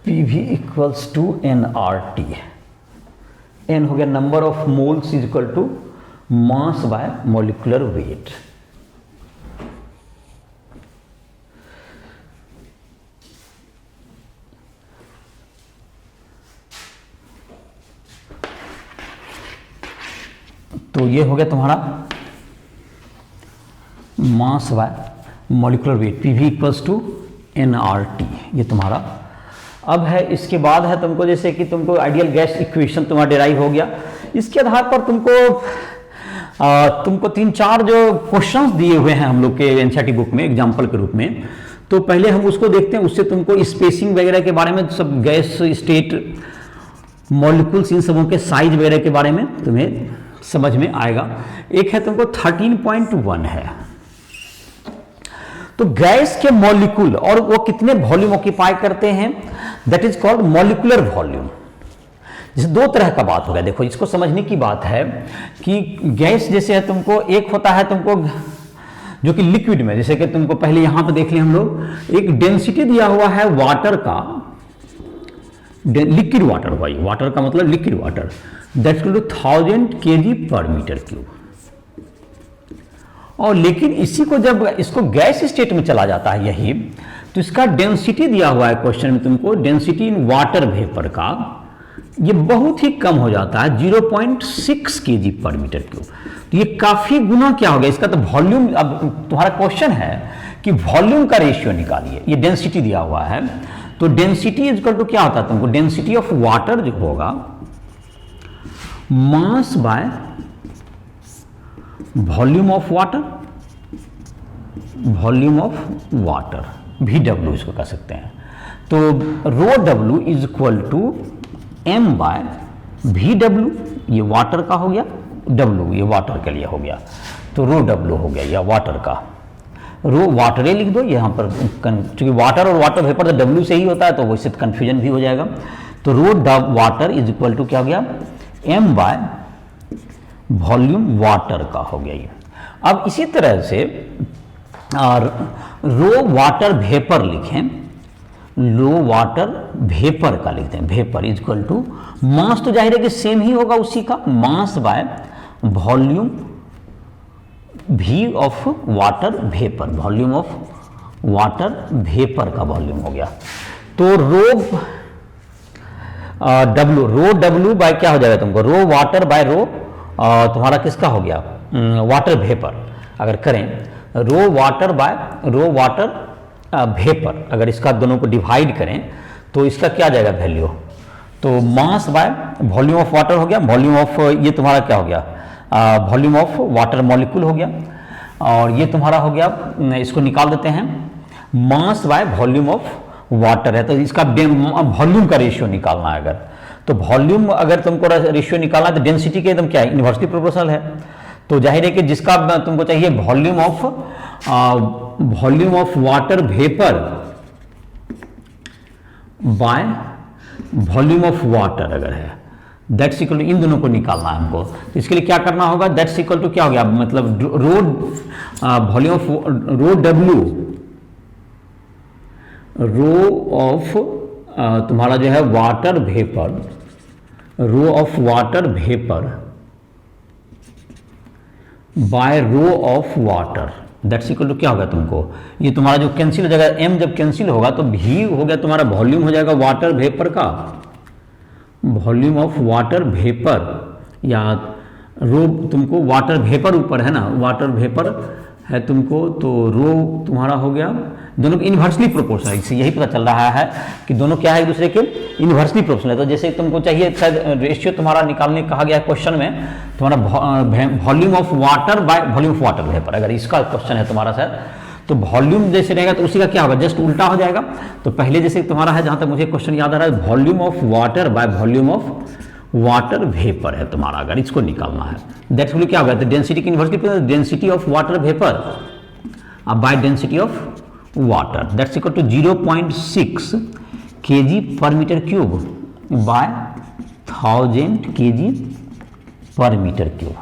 PV equals to nRT। n हो गया number of moles is equal to mass by molecular weight. तो ये हो गया तुम्हारा mass by molecular weight, PV equals to nRT, ये तुम्हारा अब है। इसके बाद है तुमको जैसे कि तुमको आइडियल गैस इक्वेशन तुम्हारा डिराइव हो गया। इसके आधार पर तुमको 3-4 जो क्वेश्चंस दिए हुए हैं हम लोग के एनसीईआरटी बुक में एग्जाम्पल के रूप में, तो पहले हम उसको देखते हैं। उससे तुमको स्पेसिंग वगैरह के बारे में, सब गैस स्टेट मॉलिक्यूल्स इन सबों के साइज वगैरह के बारे में तुम्हें समझ में आएगा। एक है तुमको 13.1 है, तो गैस के मॉलिक्यूल और वो कितने वॉल्यूम ऑक्यूपाई करते हैं, that is called molecular volume. जैसे दो तरह का बात हो गया, देखो इसको समझने की बात है कि गैस जैसे है तुमको एक होता है तुमको जो कि लिक्विड में, जैसे कि तुमको पहले यहां पे देख लिया हम लोग, एक डेंसिटी दिया हुआ है वाटर का, लिक्विड वाटर, भाई वाटर का मतलब liquid water, that equal to 1000 kg पर मीटर क्यूब। और लेकिन इसी को जब इसको गैस स्टेट में चला जाता है यही, तो इसका डेंसिटी दिया हुआ है क्वेश्चन में तुमको, डेंसिटी इन वाटर वेपर का ये बहुत ही कम हो जाता है 0.6 kg पर मीटर क्यूब। तो ये काफी गुना क्या हो गया इसका, तो वॉल्यूम, अब तुम्हारा क्वेश्चन है कि वॉल्यूम का रेशियो निकालिए, ये डेंसिटी दिया हुआ है, तो डेंसिटी इज इक्वल टू क्या होता है तुमको, डेंसिटी ऑफ वाटर जो होगा mass by volume of water, volume of water, VW इसको कह सकते हैं। तो rho W is equal to M by VW, ये वाटर का हो गया, W ये वाटर के लिए हो गया, तो रो W हो गया या वाटर का, रो वाटर लिख दो यहाँ पर, क्योंकि वाटर और वाटर वेपर तो W से ही होता है, तो वैसे कंफ्यूजन भी हो जाएगा। तो रो वाटर इज इक्वल टू क्या हो गया, M बाय वॉल्यूम वाटर का हो गया ये। अब इसी तरह से रो वाटर वेपर लिखें, लो वाटर वेपर का लिखते हैं, vapour is equal to mass, तो जाहिर है कि सेम ही होगा उसी का, mass by volume V of water vapour, volume of water vapour का वॉल्यूम हो गया। तो रो W बाय क्या हो जाएगा तुमको, रो वाटर बाय रो तुम्हारा किसका हो गया, वाटर वेपर। अगर करें rho water by rho water vapour, अगर इसका दोनों को डिवाइड करें तो इसका क्या जाएगा वैल्यू, तो मास बाय वॉल्यूम ऑफ वाटर हो गया, वॉल्यूम ऑफ ये तुम्हारा क्या हो गया, वॉल्यूम ऑफ वाटर मॉलिक्यूल हो गया, और ये तुम्हारा हो गया, इसको निकाल देते हैं, मास बाय वॉल्यूम ऑफ वाटर है, तो इसका वॉल्यूम का रेशियो निकालना है अगर, तो वॉल्यूम अगर तुमको रेशियो निकालना है तो डेंसिटी के एकदम क्या है, इन्वर्सली प्रोपोर्शनल है। तो जाहिर है कि जिसका तुमको चाहिए volume of water vapour bye volume of water अगर है, दैट्स इक्वल टू, इन दोनों को निकालना है हमको। तो इसके लिए क्या करना होगा, दैट्स इक्वल टू क्या हो गया, मतलब rho volume of rho W, rho of तुम्हारा जो है water vapour, rho of water vapour by rho of water, that's equal to क्या होगा तुमको, ये तुम्हारा जो कैंसिल हो जाएगा, M जब कैंसिल होगा तो V हो गया तुम्हारा वॉल्यूम हो जाएगा वाटर वेपर का, वॉल्यूम ऑफ वाटर वेपर, या रो तुमको वाटर वेपर ऊपर है ना, वाटर वेपर है तुमको, तो रो तुम्हारा हो गया, दोनों के इन्वर्सली प्रोपोर्शनल, इससे यही पता चल रहा है कि दोनों क्या है एक दूसरे के इन्वर्सली प्रोपोर्शनल है। तो जैसे तुमको चाहिए शायद रेशियो तुम्हारा निकालने कहा गया है क्वेश्चन में, तुम्हारा volume of water bye volume of water vapour, अगर इसका क्वेश्चन है तुम्हारा शायद, तो वॉल्यूम जैसे रहेगा तो उसी का क्या होगा, जस्ट उल्टा हो जाएगा। तो पहले जैसे तुम्हारा है, जहां तक मुझे क्वेश्चन याद आ रहा है, volume of water bye volume of water vapour है तुम्हारा, अगर इसको निकालना है, दैट्स क्या होगा, डेंसिटी की inversely density of water vapour by density of water, that's equal to 0.6 kg पर मीटर क्यूब बाय 1000 kg पर मीटर क्यूब।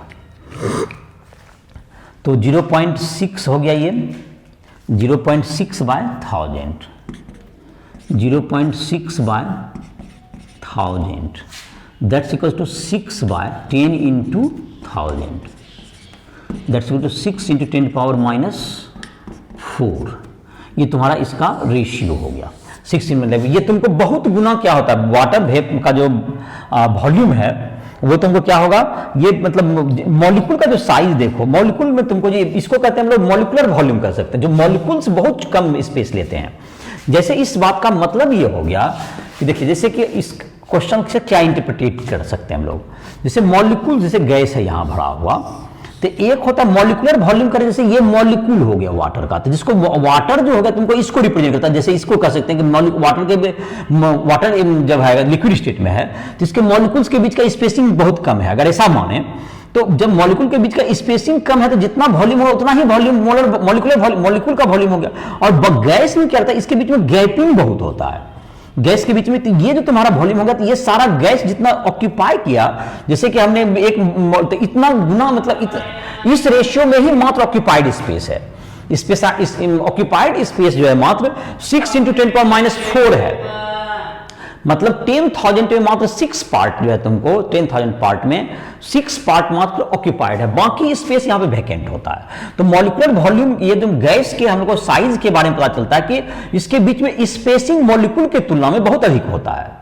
तो 0.6 हो गया ये, 0.6 by 1000, 0.6 by 1000, that's equal to 6 by 10 into 1000, that's equal to 6 into 10⁻⁴। ये तुम्हारा इसका रेशियो हो गया 6 मतलब ये तुमको बहुत गुना क्या होता है, वाटर वेप का जो वॉल्यूम है वो तुमको क्या होगा, ये मतलब मॉलिक्यूल का जो साइज देखो, मॉलिक्यूल में तुमको ये इसको कहते हैं हम लोग मॉलिक्यूलर वॉल्यूम कर सकते हैं, जो मॉलिक्यूल्स बहुत कम स्पेस लेते हैं। जैसे इस बात का मतलब ये हो गया कि देखिए, जैसे कि इस क्वेश्चन से क्या इंटरप्रिटेट कर सकते हैं हम लोग, जैसे मॉलिक्यूल जैसे गैस है यहां भरा हुआ, तो एक होता है मॉलिक्यूलर वॉल्यूम करे, जैसे ये मॉलिक्यूल हो गया वाटर का, तो जिसको वाटर जो होगा तुमको इसको रिप्रेजेंट करता है, जैसे इसको कह सकते हैं कि वाटर जब है लिक्विड स्टेट में है तो इसके मॉलिक्यूल्स के बीच का स्पेसिंग बहुत कम है। अगर ऐसा माने तो जब मॉलिक्यूल के बीच का स्पेसिंग कम है तो जितना वॉल्यूम होगा उतना ही वॉल्यूम मॉलिक्यूल का वॉल्यूम हो गया। और गैस में क्या होता है, इसके बीच में गैपिंग बहुत होता है, गैस के बीच में, तो ये जो तुम्हारा वॉल्यूम होगा तो ये सारा गैस जितना ऑक्यूपाई किया, जैसे कि हमने एक तो इतना गुना मतलब इस रेशियो में ही मात्र ऑक्यूपाइड स्पेस है, स्पेस ऑक्यूपाइड स्पेस जो है मात्र 6 इंटू 10⁻⁴ है, मतलब 10,000 में मात्र 6 पार्ट जो है तुमको 10,000 पार्ट में 6 पार्ट मात्र ऑक्यूपाइड है, बाकी स्पेस यहां पे वैकेंट होता है। तो मॉलिक्यूलर वॉल्यूम, ये जो गैस के हम लोग को साइज के बारे में पता चलता है कि इसके बीच में स्पेसिंग मॉलिक्यूल के तुलना में बहुत अधिक होता है।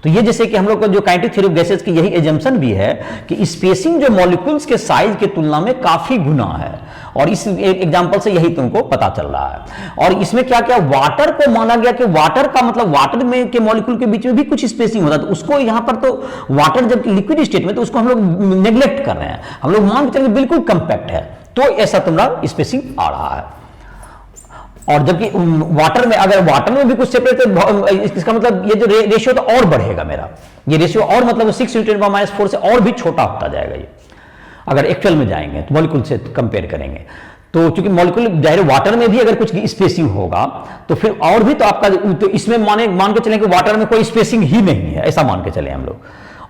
तो ये जैसे कि हम लोग को जो काइनेटिक थ्योरी ऑफ गैसेस की यही एजम्पशन भी है कि स्पेसिंग जो मॉलिक्यूल्स के साइज के तुलना में काफी गुना है, और इस एग्जांपल से यही तुमको पता चल रहा है। और इसमें क्या क्या वाटर को माना गया कि वाटर का मतलब वाटर में के मॉलिक्यूल के बीच में भी कुछ स्पेसिंग होता है, तो उसको यहाँ पर तो वाटर जब लिक्विड स्टेट में तो उसको हम लोग नेग्लेक्ट कर रहे हैं, हम लोग मान के चलेंगे बिल्कुल कंपैक्ट है, तो ऐसा तुम्हारा स्पेसिंग आ रहा है। और जबकि वाटर में, अगर वाटर में भी कुछ सेपरेट, तो इसका मतलब ये जो रेशियो तो और बढ़ेगा मेरा, ये रेशियो और मतलब 6 इंटू 10⁻⁴ से और भी छोटा होता जाएगा ये, अगर एक्चुअल में जाएंगे तो मॉलिक्यूल से कंपेयर करेंगे। तो चूंकि मॉलिक्यूल जाहिर वाटर में भी अगर कुछ स्पेसिंग होगा तो फिर और भी तो आपका, तो इसमें मान के चलें कि वाटर में कोई स्पेसिंग ही नहीं है, ऐसा मान के चले हम लोग,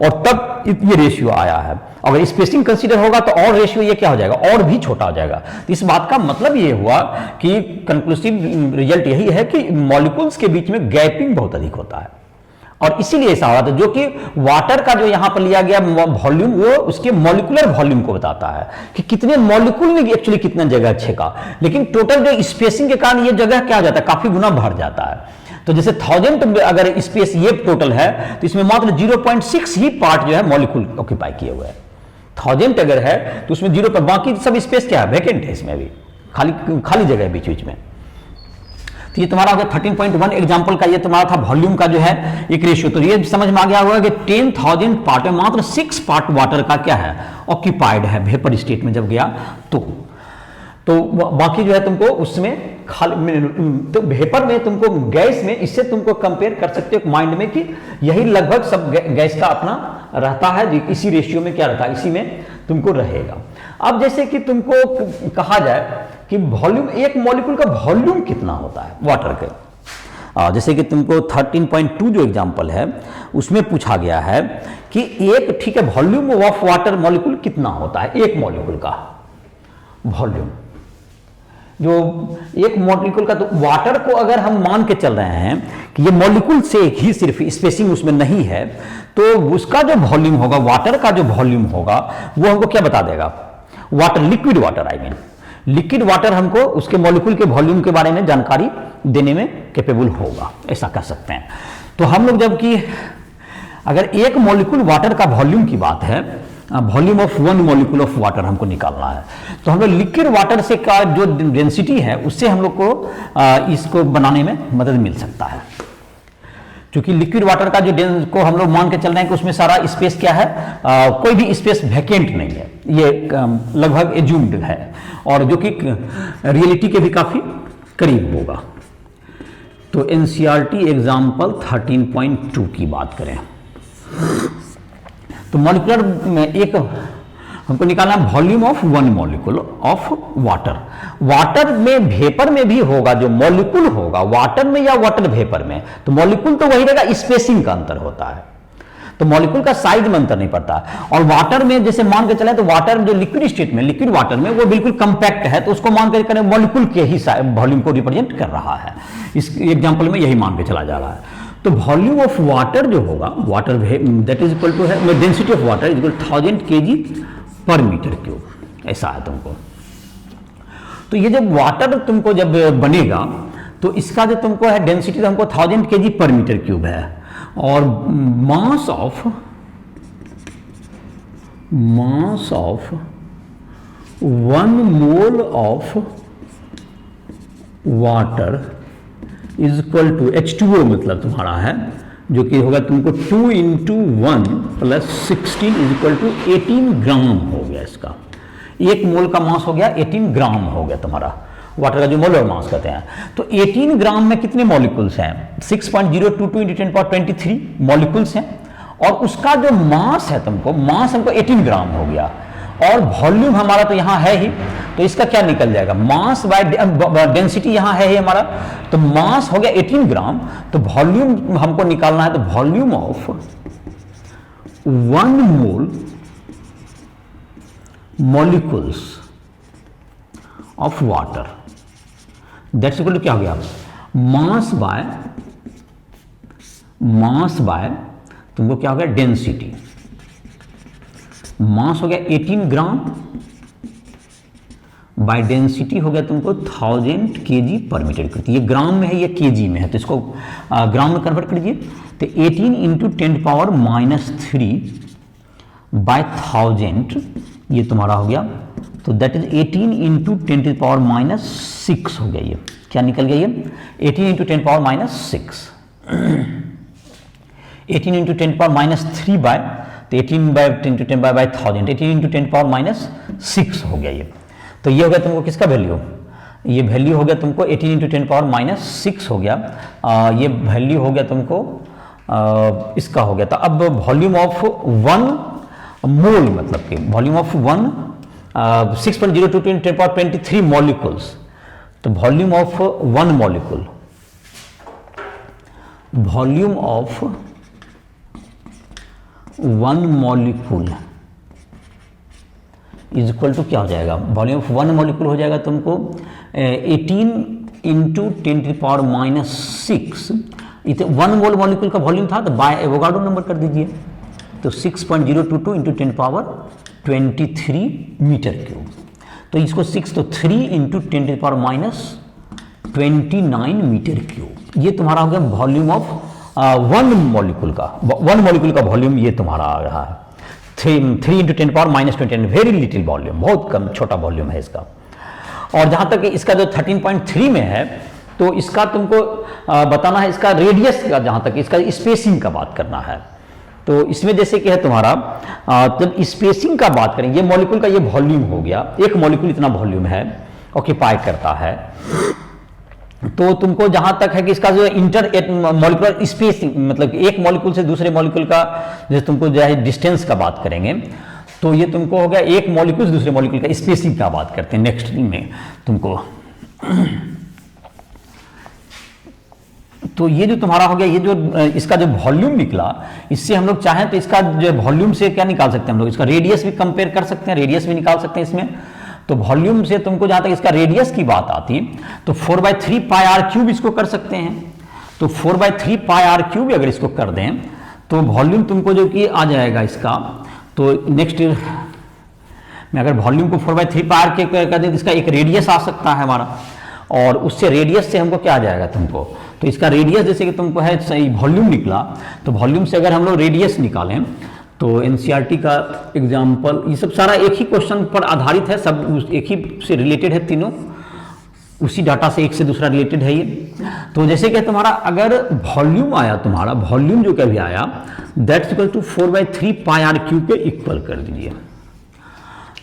और तब ये रेशियो आया है। अगर स्पेसिंग कंसीडर होगा तो और रेशियो ये क्या हो जाएगा, और भी छोटा हो जाएगा। तो इस बात का मतलब ये हुआ कि कंक्लूसिव रिजल्ट यही है कि मॉलिक्यूल्स के बीच में गैपिंग बहुत अधिक होता है, और इसीलिए ऐसा हो रहा था, जो कि वाटर का जो यहां पर लिया गया वॉल्यूम वो उसके मॉलिक्यूलर वॉल्यूम को बताता है कि कितने मॉलिक्यूल ने एक्चुअली कितना जगह छेका, लेकिन टोटल जो स्पेसिंग के कारण ये जगह क्या हो जाता है, काफी गुना बढ़ जाता है। तो जैसे 1000 अगर स्पेस ये टोटल है तो इसमें मात्र 0.6 ही पार्ट जो है मॉलिक्यूल ऑक्यूपाई किए हुए हैं। 1000 अगर है तो उसमें 0 पर बाकी सब स्पेस क्या है, वैकेंट है, इसमें भी खाली जगह है बीच बीच में। तो ये तुम्हारा हो गया 13.1 एग्जांपल का, ये तुम्हारा था वॉल्यूम का जो है एक रेशियो। तो ये समझ में आ गया होगा कि 10,000 पार्ट में मात्र 6 पार्ट वाटर का क्या है, ऑक्यूपाइड है वेपर स्टेट में जब गया तो बाकी जो है तुमको उसमें खाली, तो वेपर में तुमको गैस में, इससे तुमको कंपेयर कर सकते हो माइंड में कि यही लगभग सब गैस का अपना रहता है, इसी रेशियो में क्या रहता है, इसी में तुमको रहेगा। अब जैसे कि तुमको कहा जाए कि वॉल्यूम, एक मॉलिक्यूल का वॉल्यूम कितना होता है वाटर के, जैसे कि तुमको 13.2 जो एग्जांपल है उसमें पूछा गया है कि एक, ठीक है, वॉल्यूम ऑफ वाटर मॉलिक्यूल कितना होता है, एक मॉलिक्यूल का वॉल्यूम, जो एक मॉलिक्यूल का। तो वाटर को अगर हम मान के चल रहे हैं कि ये मॉलिक्यूल से ही सिर्फ स्पेसिंग उसमें नहीं है, तो उसका जो वॉल्यूम होगा, वाटर का जो वॉल्यूम होगा वो हमको क्या बता देगा, water, liquid water, I mean liquid water हमको उसके मॉलिक्यूल के वॉल्यूम के बारे में जानकारी देने में कैपेबल होगा, ऐसा कह सकते हैं। तो हम लोग जबकि अगर एक मॉलिक्यूल वाटर का वॉल्यूम की बात है, volume of 1 molecule of water हमको निकालना है, तो हम लोग लिक्विड वाटर से का जो डेंसिटी है उससे हम लोग को इसको बनाने में मदद मिल सकता है। क्योंकि लिक्विड वाटर का जो को हम लोग मान के चल रहे हैं कि उसमें सारा स्पेस क्या है, कोई भी स्पेस वैकेंट नहीं है, ये लगभग एज्यूम्ड है, और जो कि रियलिटी के भी काफी करीब होगा। तो एनसीईआरटी एग्जाम्पल 13.2 की बात करें तो मॉलिक्यूलर में एक हमको निकालना है volume of 1 molecule of water. Water में वेपर में भी होगा, जो मॉलिक्यूल होगा वाटर में या वाटर वेपर में, तो मॉलिक्यूल तो वही रहेगा, स्पेसिंग का अंतर होता है। तो मॉलिक्यूल का साइज में अंतर नहीं पड़ता है। और वाटर में जैसे मान के चले तो वाटर जो लिक्विड स्टेट में, लिक्विड वाटर में वो बिल्कुल कंपैक्ट है, तो उसको मान के चले मॉलिक्यूल के ही वॉल्यूम को रिप्रेजेंट कर रहा है। इस एग्जाम्पल में यही मान के चला जा रहा है। तो वॉल्यूम ऑफ वाटर जो होगा, water that is equal to है density of water is equal 1000 kg पर मीटर क्यूब, ऐसा है तुमको। तो ये जब वाटर तुमको जब बनेगा तो इसका जो तुमको है डेंसिटी तो हमको 1000 kg पर मीटर क्यूब है, और mass of 1 mole of water is equal to H2O, मतलब तुम्हारा है जो कि होगा तुमको 2 × 1 + 16 इज इक्वल टू 18 ग्राम हो गया। इसका 1 मोल का मास हो गया 18 ग्राम हो गया तुम्हारा, वाटर का जो मोलर मास कहते हैं। तो 18 ग्राम में कितने मॉलिक्यूल्स हैं? 6.022 × 10⁻23 मॉलिक्यूल्स हैं, और उसका जो मास है तुमको, मास हमको 18 ग्राम हो गया, और वॉल्यूम हमारा तो यहाँ है ही, तो इसका क्या निकल जाएगा? मास बाय डेंसिटी यहाँ है ही हमारा, तो मास हो गया 18 ग्राम, तो वॉल्यूम हमको निकालना है, तो volume of 1 mole molecules of water that's equal to क्या हो गया? मास बाय तुमको क्या हो गया? डेंसिटी। मास हो गया 18 ग्राम बाय डेंसिटी हो गया तुमको 1000 kg पर मीटर क्यूब। ये ग्राम में है, ये केजी में है, तो इसको ग्राम में कन्वर्ट कीजिए। तो 18 × 10⁻³ बाय 1000 ये तुम्हारा हो गया, तो दैट इज 18 × 10⁻6 हो गया। ये क्या निकल गया? ये 18 × 10⁻6 18 × 10⁻³ बाय, तो 18 बाय 10 to 10 बाय 1000, 18 × 10⁻6 हो गया ये। तो ये हो गया तुमको किसका वैल्यू? ये वैल्यू हो गया तुमको 18 × 10⁻6 हो गया। ये वैल्यू हो गया तुमको इसका हो गया। तो अब वॉल्यूम ऑफ 1 मोल, मतलब कि वॉल्यूम ऑफ 6.022 × 10⁻23 मॉलिक्यूल्स, तो volume of 1 molecule, volume of 1 molecule is equal to क्या हो जाएगा? वॉल्यूम ऑफ 1 मॉलिक्यूल हो जाएगा तुमको 18 × 10⁻6। इतने 1 मोल मॉलिक्यूल का वॉल्यूम था, तो बाय एवोगाड्रो नंबर कर दीजिए, तो 6.022 × 10⁻23 मीटर क्यूब। तो इसको 6 तो 3 × 10⁻29 मीटर क्यूब। ये तुम्हारा हो गया वॉल्यूम ऑफ 1 मॉलिक्यूल का, 1 मॉलिक्यूल का वॉल्यूम ये तुम्हारा आ रहा है। 3 × 10⁻29, वेरी लिटिल वॉल्यूम, बहुत कम छोटा वॉल्यूम है इसका। और जहां तक इसका जो 13.3 में है, तो इसका तुमको बताना है इसका रेडियस का, जहां तक इसका स्पेसिंग का बात करना है। तो इसमें जैसे कि है तुम्हारा, जब स्पेसिंग का बात करें, ये मॉलिक्यूल का ये वॉल्यूम हो गया, एक मॉलिक्यूल इतना वॉल्यूम है, ऑक्यूपाई करता है। तो तुमको जहां तक है कि इसका जो इंटर मॉलिक्यूलर स्पेसिंग, मतलब एक मॉलिक्यूल से दूसरे मॉलिक्यूल का जैसे तुमको जो है डिस्टेंस का बात करेंगे, तो ये तुमको हो गया एक मॉलिक्यूल से दूसरे मॉलिक्यूल का स्पेसिंग का बात करते हैं नेक्स्ट में तुमको। तो ये जो तुम्हारा हो गया, ये जो इसका जो वॉल्यूम निकला, इससे हम लोग चाहें तो इसका जो वॉल्यूम से क्या निकाल सकते हैं हम लोग? इसका रेडियस भी कंपेयर कर सकते हैं, रेडियस भी निकाल सकते हैं इसमें। तो वॉल्यूम से तुमको जहां तक इसका रेडियस की बात आती, तो 4/3 πr³ इसको कर सकते हैं। तो 4/3 πr³ अगर इसको कर दें, तो वॉल्यूम तुमको जो कि आ जाएगा इसका, तो नेक्स्ट में अगर वॉल्यूम को 4/3 πr कर दें, तो इसका एक रेडियस आ सकता है हमारा, और उससे रेडियस से हमको क्या आ जाएगा तुमको? तो इसका रेडियस जैसे कि तुमको है सही वॉल्यूम निकला, तो वॉल्यूम से अगर हम लोग रेडियस निकालें, तो एनसीईआरटी का एग्जाम्पल, ये सब सारा एक ही क्वेश्चन पर आधारित है, सब एक ही से रिलेटेड है, तीनों उसी डाटा से एक से दूसरा रिलेटेड है ये। तो जैसे कि तुम्हारा अगर वॉल्यूम आया, तुम्हारा वॉल्यूम जो कभी आया, दैट्स इक्वल टू 4/3 πr³ के इक्वल कर दीजिए।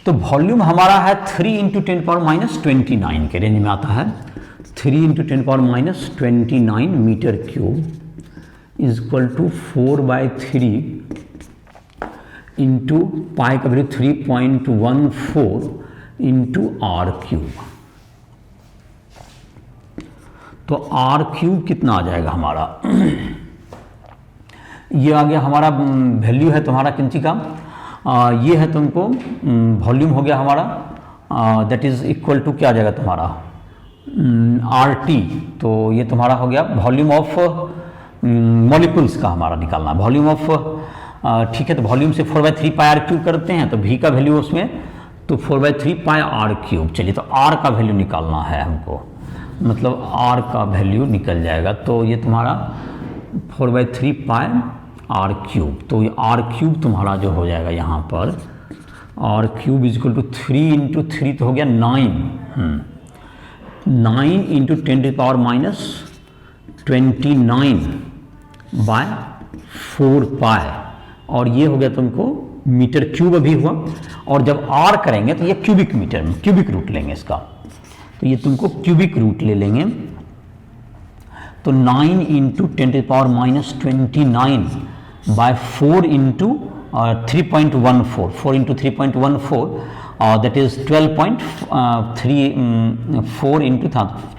तो वॉल्यूम हमारा है 3 × 10⁻29 के रेंज में आता है। 3 × 10⁻29 metre cube is equal to 4/3 into pi का वैल्यू 3.14 इंटू r³। तो r³ कितना आ जाएगा हमारा? ये आ गया हमारा वैल्यू है तुम्हारा किंची का, ये है तुमको वॉल्यूम हो गया हमारा, दैट इज इक्वल टू क्या आ जाएगा तुम्हारा आर टी। तो ये तुम्हारा हो गया वॉल्यूम ऑफ मॉलिक्यूल्स का हमारा निकालना, वॉल्यूम ऑफ, ठीक है। तो वॉल्यूम से 4/3 पाई आर क्यूब करते हैं, तो वी का वैल्यू उसमें तो 4/3 पाई आर क्यूब। चलिए तो आर का वैल्यू निकालना है हमको, मतलब आर का वैल्यू निकल जाएगा। तो ये तुम्हारा 4/3 पाई आर क्यूब, तो ये आर क्यूब तुम्हारा जो हो जाएगा यहाँ पर R cube is equal to 3 × 3 तो हो गया 9, 9 × 10⁻29/4 पाई, और ये हो गया तुमको मीटर क्यूब अभी हुआ। और जब आर करेंगे तो ये क्यूबिक मीटर में क्यूबिक रूट लेंगे इसका, तो ये तुमको क्यूबिक रूट ले लेंगे। तो 9 × 10⁻29/4 × 3.14, 4 × 3.14, दैट इज 12.34 ×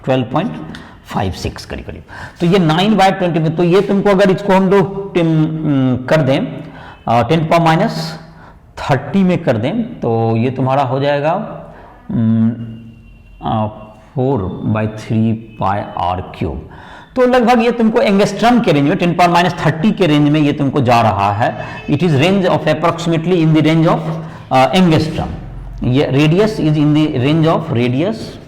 12.56 करीब करीब। तो ये 9/20 में, तो ये तुमको अगर इसको हम लोग कर दें 10⁻30 में कर दें, तो ये तुम्हारा हो जाएगा 4/3 पाई आर क्यूब। तो लगभग ये तुमको एंगस्ट्रम के रेंज में 10⁻30 के रेंज में ये तुमको जा रहा है। It is range of approximately in the range of angstrom. ये radius is in the range of, radius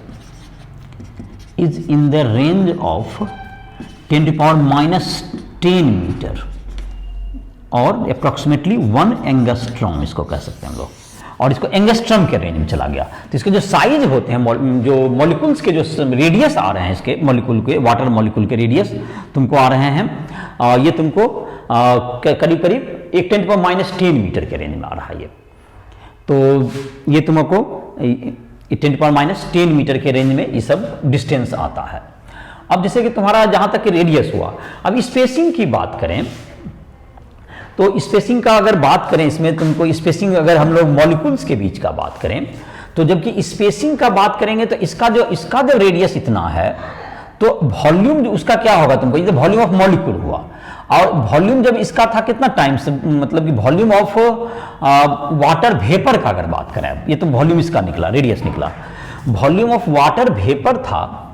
is in the range of 10⁻10 metre और अप्रोक्सीमेटली 1 एंगस्ट्रॉम इसको कह सकते हैं हम लोग, और इसको एंगस्ट्रम के रेंज में चला गया। तो इसके जो साइज होते हैं, जो मॉलिक्यूल्स के जो रेडियस आ रहे हैं, इसके मॉलिक्यूल के, वाटर मॉलिक्यूल के रेडियस तुमको आ रहे हैं, ये तुमको करीब करीब 10⁻10 मीटर के रेंज में आ रहा है ये। तो ये तुमको 10⁻10 मीटर के रेंज में ये सब डिस्टेंस आता है। अब जैसे कि तुम्हारा जहां तक रेडियस हुआ, अब स्पेसिंग की बात करें तो स्पेसिंग का अगर बात करें, इसमें तुमको स्पेसिंग अगर हम लोग मॉलिक्यूल्स के बीच का बात करें, तो जबकि स्पेसिंग का बात करेंगे तो इसका जो रेडियस इतना है, तो वॉल्यूम उसका क्या होगा तुमको, ये वॉल्यूम ऑफ मॉलिक्यूल हुआ। और वॉल्यूम जब इसका था कितना टाइम्स, मतलब कि वॉल्यूम ऑफ वाटर वेपर का अगर बात करें, ये तो वॉल्यूम इसका निकला, रेडियस निकला। वॉल्यूम ऑफ वाटर वेपर था,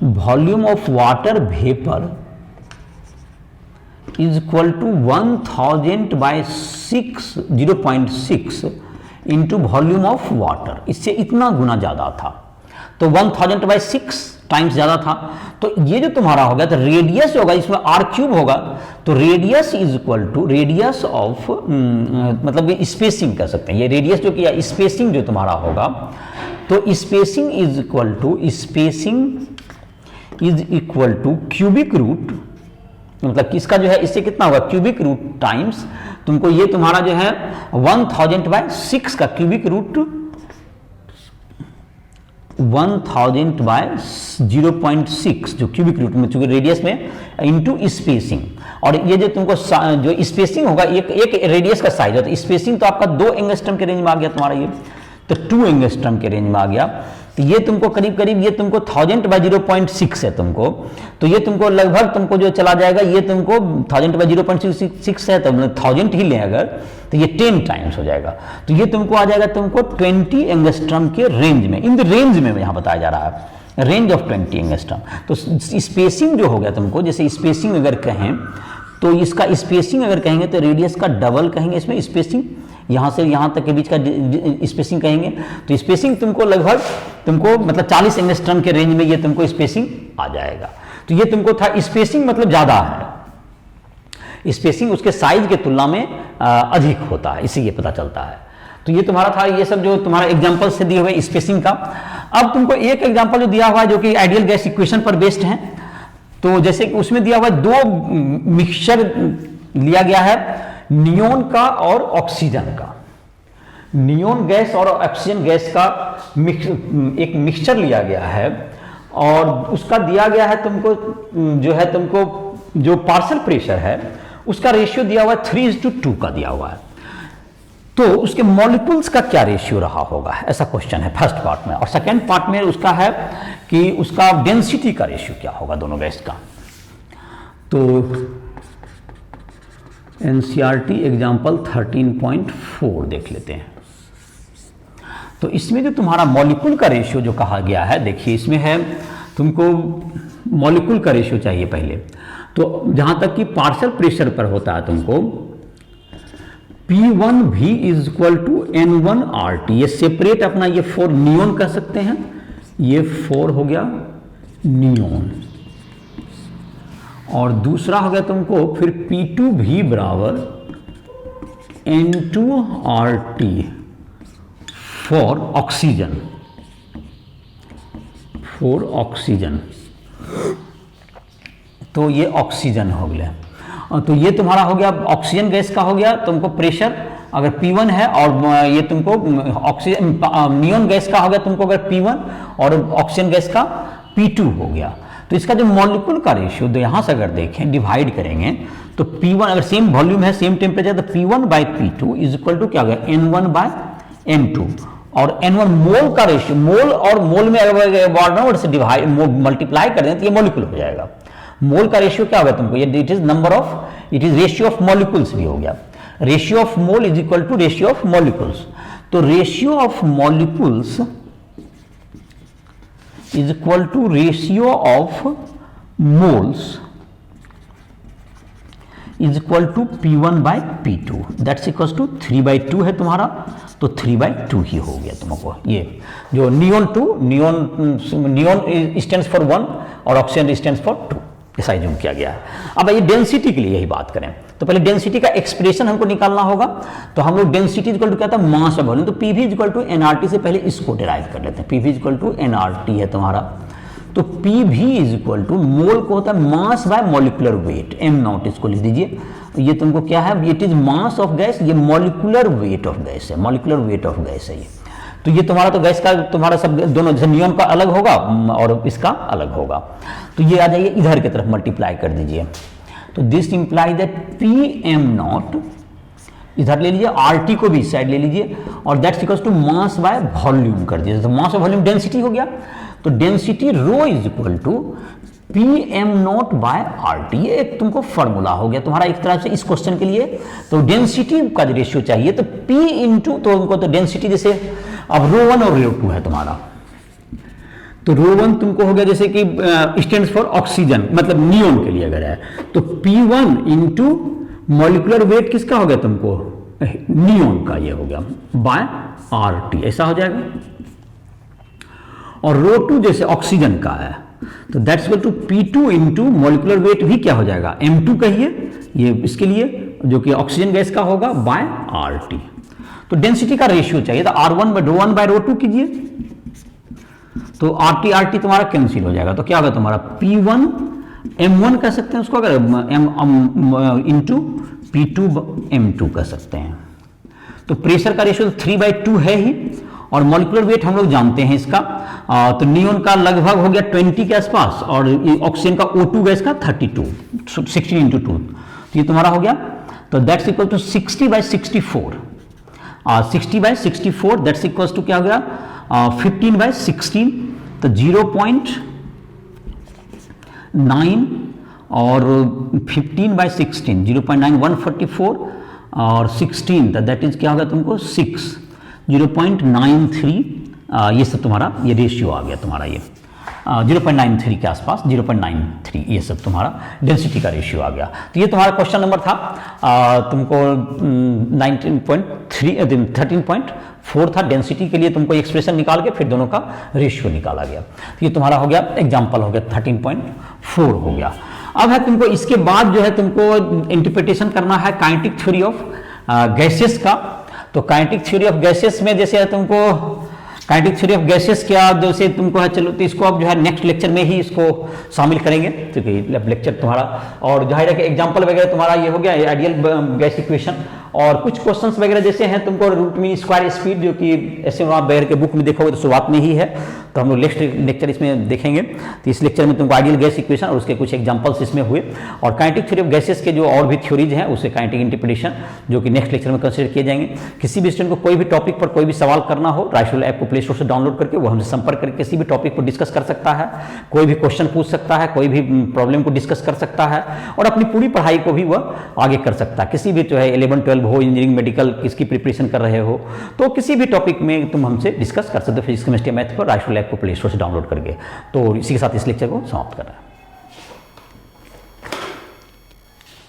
volume of water vapour is equal to 1000/6 0.6 into volume of water, इससे इतना गुना ज्यादा था, तो 1000/6 टाइम्स ज्यादा था। तो ये जो तुम्हारा होगा, तो रेडियस होगा इसमें आर क्यूब होगा, तो radius is equal to radius of, मतलब ये स्पेसिंग कह सकते हैं, ये रेडियस जो किया स्पेसिंग जो तुम्हारा होगा, तो spacing is equal to cubic root, मतलब किसका जो है, इससे कितना होगा क्यूबिक रूट टाइम्स तुमको ये तुम्हारा जो है 1000/6 का क्यूबिक रूट 1000/0.6 जो क्यूबिक रूट में, चूंकि रेडियस में, इनटू स्पेसिंग। और ये जो तुमको जो स्पेसिंग होगा, एक रेडियस का साइज होता है, स्पेसिंग तो आपका 2 एंगस्ट्रम के रेंज में आ गया तुम्हारा, ये तो 2 एंगस्ट्रम के रेंज में आ गया। तो ये तुमको करीब करीब ये तुमको 1000/0.6 है तुमको, तो ये तुमको लगभग तुमको जो चला जाएगा, ये तुमको 1000/0.6 है, तो 1000 ही लें अगर, तो ये 10 टाइम्स हो जाएगा। तो ये तुमको आ जाएगा तुमको 20 एंगस्ट्रम के रेंज में, इन द रेंज में यहाँ बताया जा रहा है, रेंज ऑफ 20 एंगस्ट्रम। तो स्पेसिंग जो हो गया तुमको, जैसे स्पेसिंग अगर कहें तो इसका स्पेसिंग अगर कहेंगे तो रेडियस का डबल कहेंगे इसमें स्पेसिंग, यहाँ से यहाँ तक के बीच का स्पेसिंग कहेंगे, तो स्पेसिंग तुमको लगभग तुमको मतलब 40 एंगस्ट्रम के रेंज में ये तुमको स्पेसिंग आ जाएगा। तो ये तुमको था, स्पेसिंग मतलब ज़्यादा है, स्पेसिंग उसके साइज के तुलना में अधिक होता है, इसी ये पता चलता है। तो ये तुम्हारा था, ये सब जो तुम्हारा एग्जाम्पल से दिए हुए स्पेसिंग का। अब तुमको एक एग्जाम्पल जो दिया हुआ है जो कि आइडियल गैस इक्वेशन पर बेस्ड है, तो जैसे कि उसमें दिया हुआ है 2 मिक्सचर लिया गया है, नियोन का और ऑक्सीजन का। नियोन गैस और ऑक्सीजन गैस का एक मिक्सचर लिया गया है, और उसका दिया गया है तुमको जो है, तुमको जो पार्शियल प्रेशर है उसका रेशियो दिया हुआ है 3:2 का दिया हुआ है। तो उसके मॉलिक्यूल्स का क्या रेशियो रहा होगा, ऐसा क्वेश्चन है फर्स्ट पार्ट में। और सेकेंड पार्ट में उसका है कि उसका डेंसिटी का रेशियो क्या होगा दोनों गैस का। तो एनसीईआरटी एग्जाम्पल 13.4 देख लेते हैं। तो इसमें जो तुम्हारा मॉलिक्यूल का रेशियो जो कहा गया है, देखिए इसमें है तुमको मॉलिक्यूल का रेशियो चाहिए पहले। तो जहां तक कि पार्शियल प्रेशर पर होता है तुमको P1V is equal to N1RT, ये सेपरेट अपना ये 4 नियोन कह सकते हैं, ये 4 हो गया नियोन, और दूसरा हो गया तुमको फिर P2V बराबर N2RT for oxygen, for oxygen. तो ये ऑक्सीजन हो गया। तो ये तुम्हारा हो गया ऑक्सीजन गैस का हो गया तुमको प्रेशर अगर P1 है, और ये तुमको ऑक्सीजन नियोन गैस का हो गया तुमको अगर P1, और ऑक्सीजन गैस का P2 हो गया। तो इसका जो मॉलिक्यूल का रेशियो तो यहां से अगर देखें डिवाइड करेंगे तो P1 अगर सेम वॉल्यूम है सेम टेम्परेचर तो P1/P2 इज इक्वल टू क्या हो गया N1/N2, और N1 मोल का रेशियो, मोल और मोल में अगर से डिवाइड मल्टीप्लाई कर दें तो ये मॉलिक्यूल हो जाएगा। मोल का रेशियो क्या होगा तुमको, ये it is number of, it is ratio of molecules भी हो गया। Ratio of mole is equal to ratio of molecules. तो ratio of molecules is equal to ratio of moles is equal to P1/P2, that's equal to 3/2 है तुम्हारा, तो 3/2 ही हो गया तुमको। ये जो नियोन 2, नियोन स्टैंड्स फॉर 1 और ऑक्सीजन स्टैंड्स फॉर 2, ऐसा एज्यूम किया गया है। अब ये डेंसिटी के लिए यही बात करें तो पहले डेंसिटी का एक्सप्रेशन हमको निकालना होगा। तो हम लोग डेंसिटी इक्वल टू क्या था, मास ऑफ वॉल्यूम, तो PV इक्वल टू NRT से पहले इसको डिराइव कर लेते हैं। PV इक्वल टू NRT है तुम्हारा, तो PV इज इक्वल टू मोल को होता है मास बाय मॉलिक्यूलर वेट, m0 इसको लिख दीजिए। ये तुमको क्या है, it is mass of gas, ये मॉलिक्यूलर वेट ऑफ गैस है, मॉलिक्यूलर वेट ऑफ गैस है ये। तो ये तुम्हारा तो गैस का तुम्हारा सब दोनों, जैसे नियोन का अलग होगा और इसका अलग होगा। तो ये आ जाइए इधर की तरफ मल्टीप्लाई कर दीजिए, तो दिस इंप्लाई दैट Pm0 इधर ले लीजिए, RT को भी इस साइड ले लीजिए, और that's equals to mass by volume कर दीजिए। तो मास ऑफ वॉल्यूम डेंसिटी हो गया, तो density rho is equal to Pm0/RT, ये एक तुमको फॉर्मूला हो गया तुम्हारा एक तरह से इस क्वेश्चन के लिए। तो डेंसिटी का जो रेशियो चाहिए तो P इंटू, तो उनको तो डेंसिटी जैसे अब ρ1 और ρ2 है तुम्हारा, तो ρ1 तुमको हो गया जैसे कि स्टैंड्स फॉर ऑक्सीजन, मतलब नियोन के लिए अगर है तो P1 इंटू मॉलिक्यूलर वेट किसका हो गया तुमको, नियोन का ये हो गया बाय RT, ऐसा हो जाएगा। और ρ2 जैसे ऑक्सीजन का है तो that's equal to P2 into molecular weight भी क्या हो जाएगा M2 कहिए ये इसके लिए, जो कि ऑक्सीजन गैस का होगा बाय RT। तो डेंसिटी का रेशियो चाहिए तो ρ1/ρ2 कीजिए, तो RT तुम्हारा कैंसिल हो जाएगा, तो क्या होगा तुम्हारा P1 M1 कह सकते हैं उसको, अगर इंटू P2 M2 कह सकते हैं। तो प्रेशर का रेशियो 3/2 है ही, और मॉलिक्यूलर वेट हम लोग जानते हैं इसका, तो नियोन का लगभग हो गया 20 के आसपास, और ऑक्सीजन का O2 गैस का 32, 16 इंटू 2, तो ये तुम्हारा हो गया। तो that's equal to 60/64, 60/64 that's equal to क्या हो गया 15/16, तो 0.9 और 15/16 0.9, 144 और 16, तो दैट इज क्या होगा तुमको 6, 0.93, ये सब तुम्हारा ये रेशियो आ गया तुम्हारा, ये 0.93 के आसपास, 0.93 ये सब तुम्हारा डेंसिटी का रेशियो आ गया। तो ये तुम्हारा क्वेश्चन नंबर था, तुमको 13.4 था डेंसिटी के लिए, तुमको एक्सप्रेशन निकाल के फिर दोनों का रेशियो निकाला गया। तो ये तुम्हारा हो गया एग्जाम्पल हो गया 13.4 हो गया। अब है तुमको इसके बाद जो है तुमको इंटरप्रिटेशन करना है काइनेटिक थ्योरी ऑफ गैसेस का। तो काइनेटिक थ्योरी ऑफ गैसेस में जैसे है तुमको काइनेटिक थ्योरी ऑफ गैसेस क्या जैसे तुमको है, चलो तो इसको अब जो है नेक्स्ट लेक्चर में ही इसको शामिल करेंगे, क्योंकि लेक्चर तुम्हारा और जाहिर है कि एग्जांपल वगैरह तुम्हारा ये हो गया आइडियल गैस इक्वेशन, और कुछ क्वेश्चंस वगैरह जैसे हैं तुमको रूट मीन स्क्वायर स्पीड, जो कि ऐसे वहाँ बैर के बुक में देखोगे तो शुरुआत में ही है, तो हम लोग नेक्स्ट लेक्चर इसमें देखेंगे। तो इस लेक्चर में तुमको आइडियल गैस इक्वेशन और उसके कुछ एग्जांपल्स इसमें हुए, और काइनेटिक थ्योरी ऑफ गैसेस के जो और भी थ्योरीज हैं उससे काइनेटिक इंटरप्रिटेशन जो कि नेक्स्ट लेक्चर में कंसिडर किए जाएंगे। किसी भी स्टूडेंट को कोई भी टॉपिक पर कोई भी सवाल करना हो, राइसोल ऐप को प्ले स्टोर से डाउनलोड करके वो हमसे संपर्क करके किसी भी टॉपिक पर डिस्कस कर सकता है, कोई भी क्वेश्चन पूछ सकता है, कोई भी प्रॉब्लम को डिस्कस कर सकता है, और अपनी पूरी पढ़ाई को भी वह आगे कर सकता है। किसी भी जो है 11, 12 हो, इंजीनियरिंग, मेडिकल, किसकी प्रिपरेशन कर रहे हो, तो किसी भी टॉपिक में तुम हमसे डिस्कस कर सकते हो फिजिक्स, केमिस्ट्री, मैथ को राइसोल ऐप को प्ले स्टोर से डाउनलोड करके। तो इसी के साथ इस लेक्चर को समाप्त कर रहे हैं।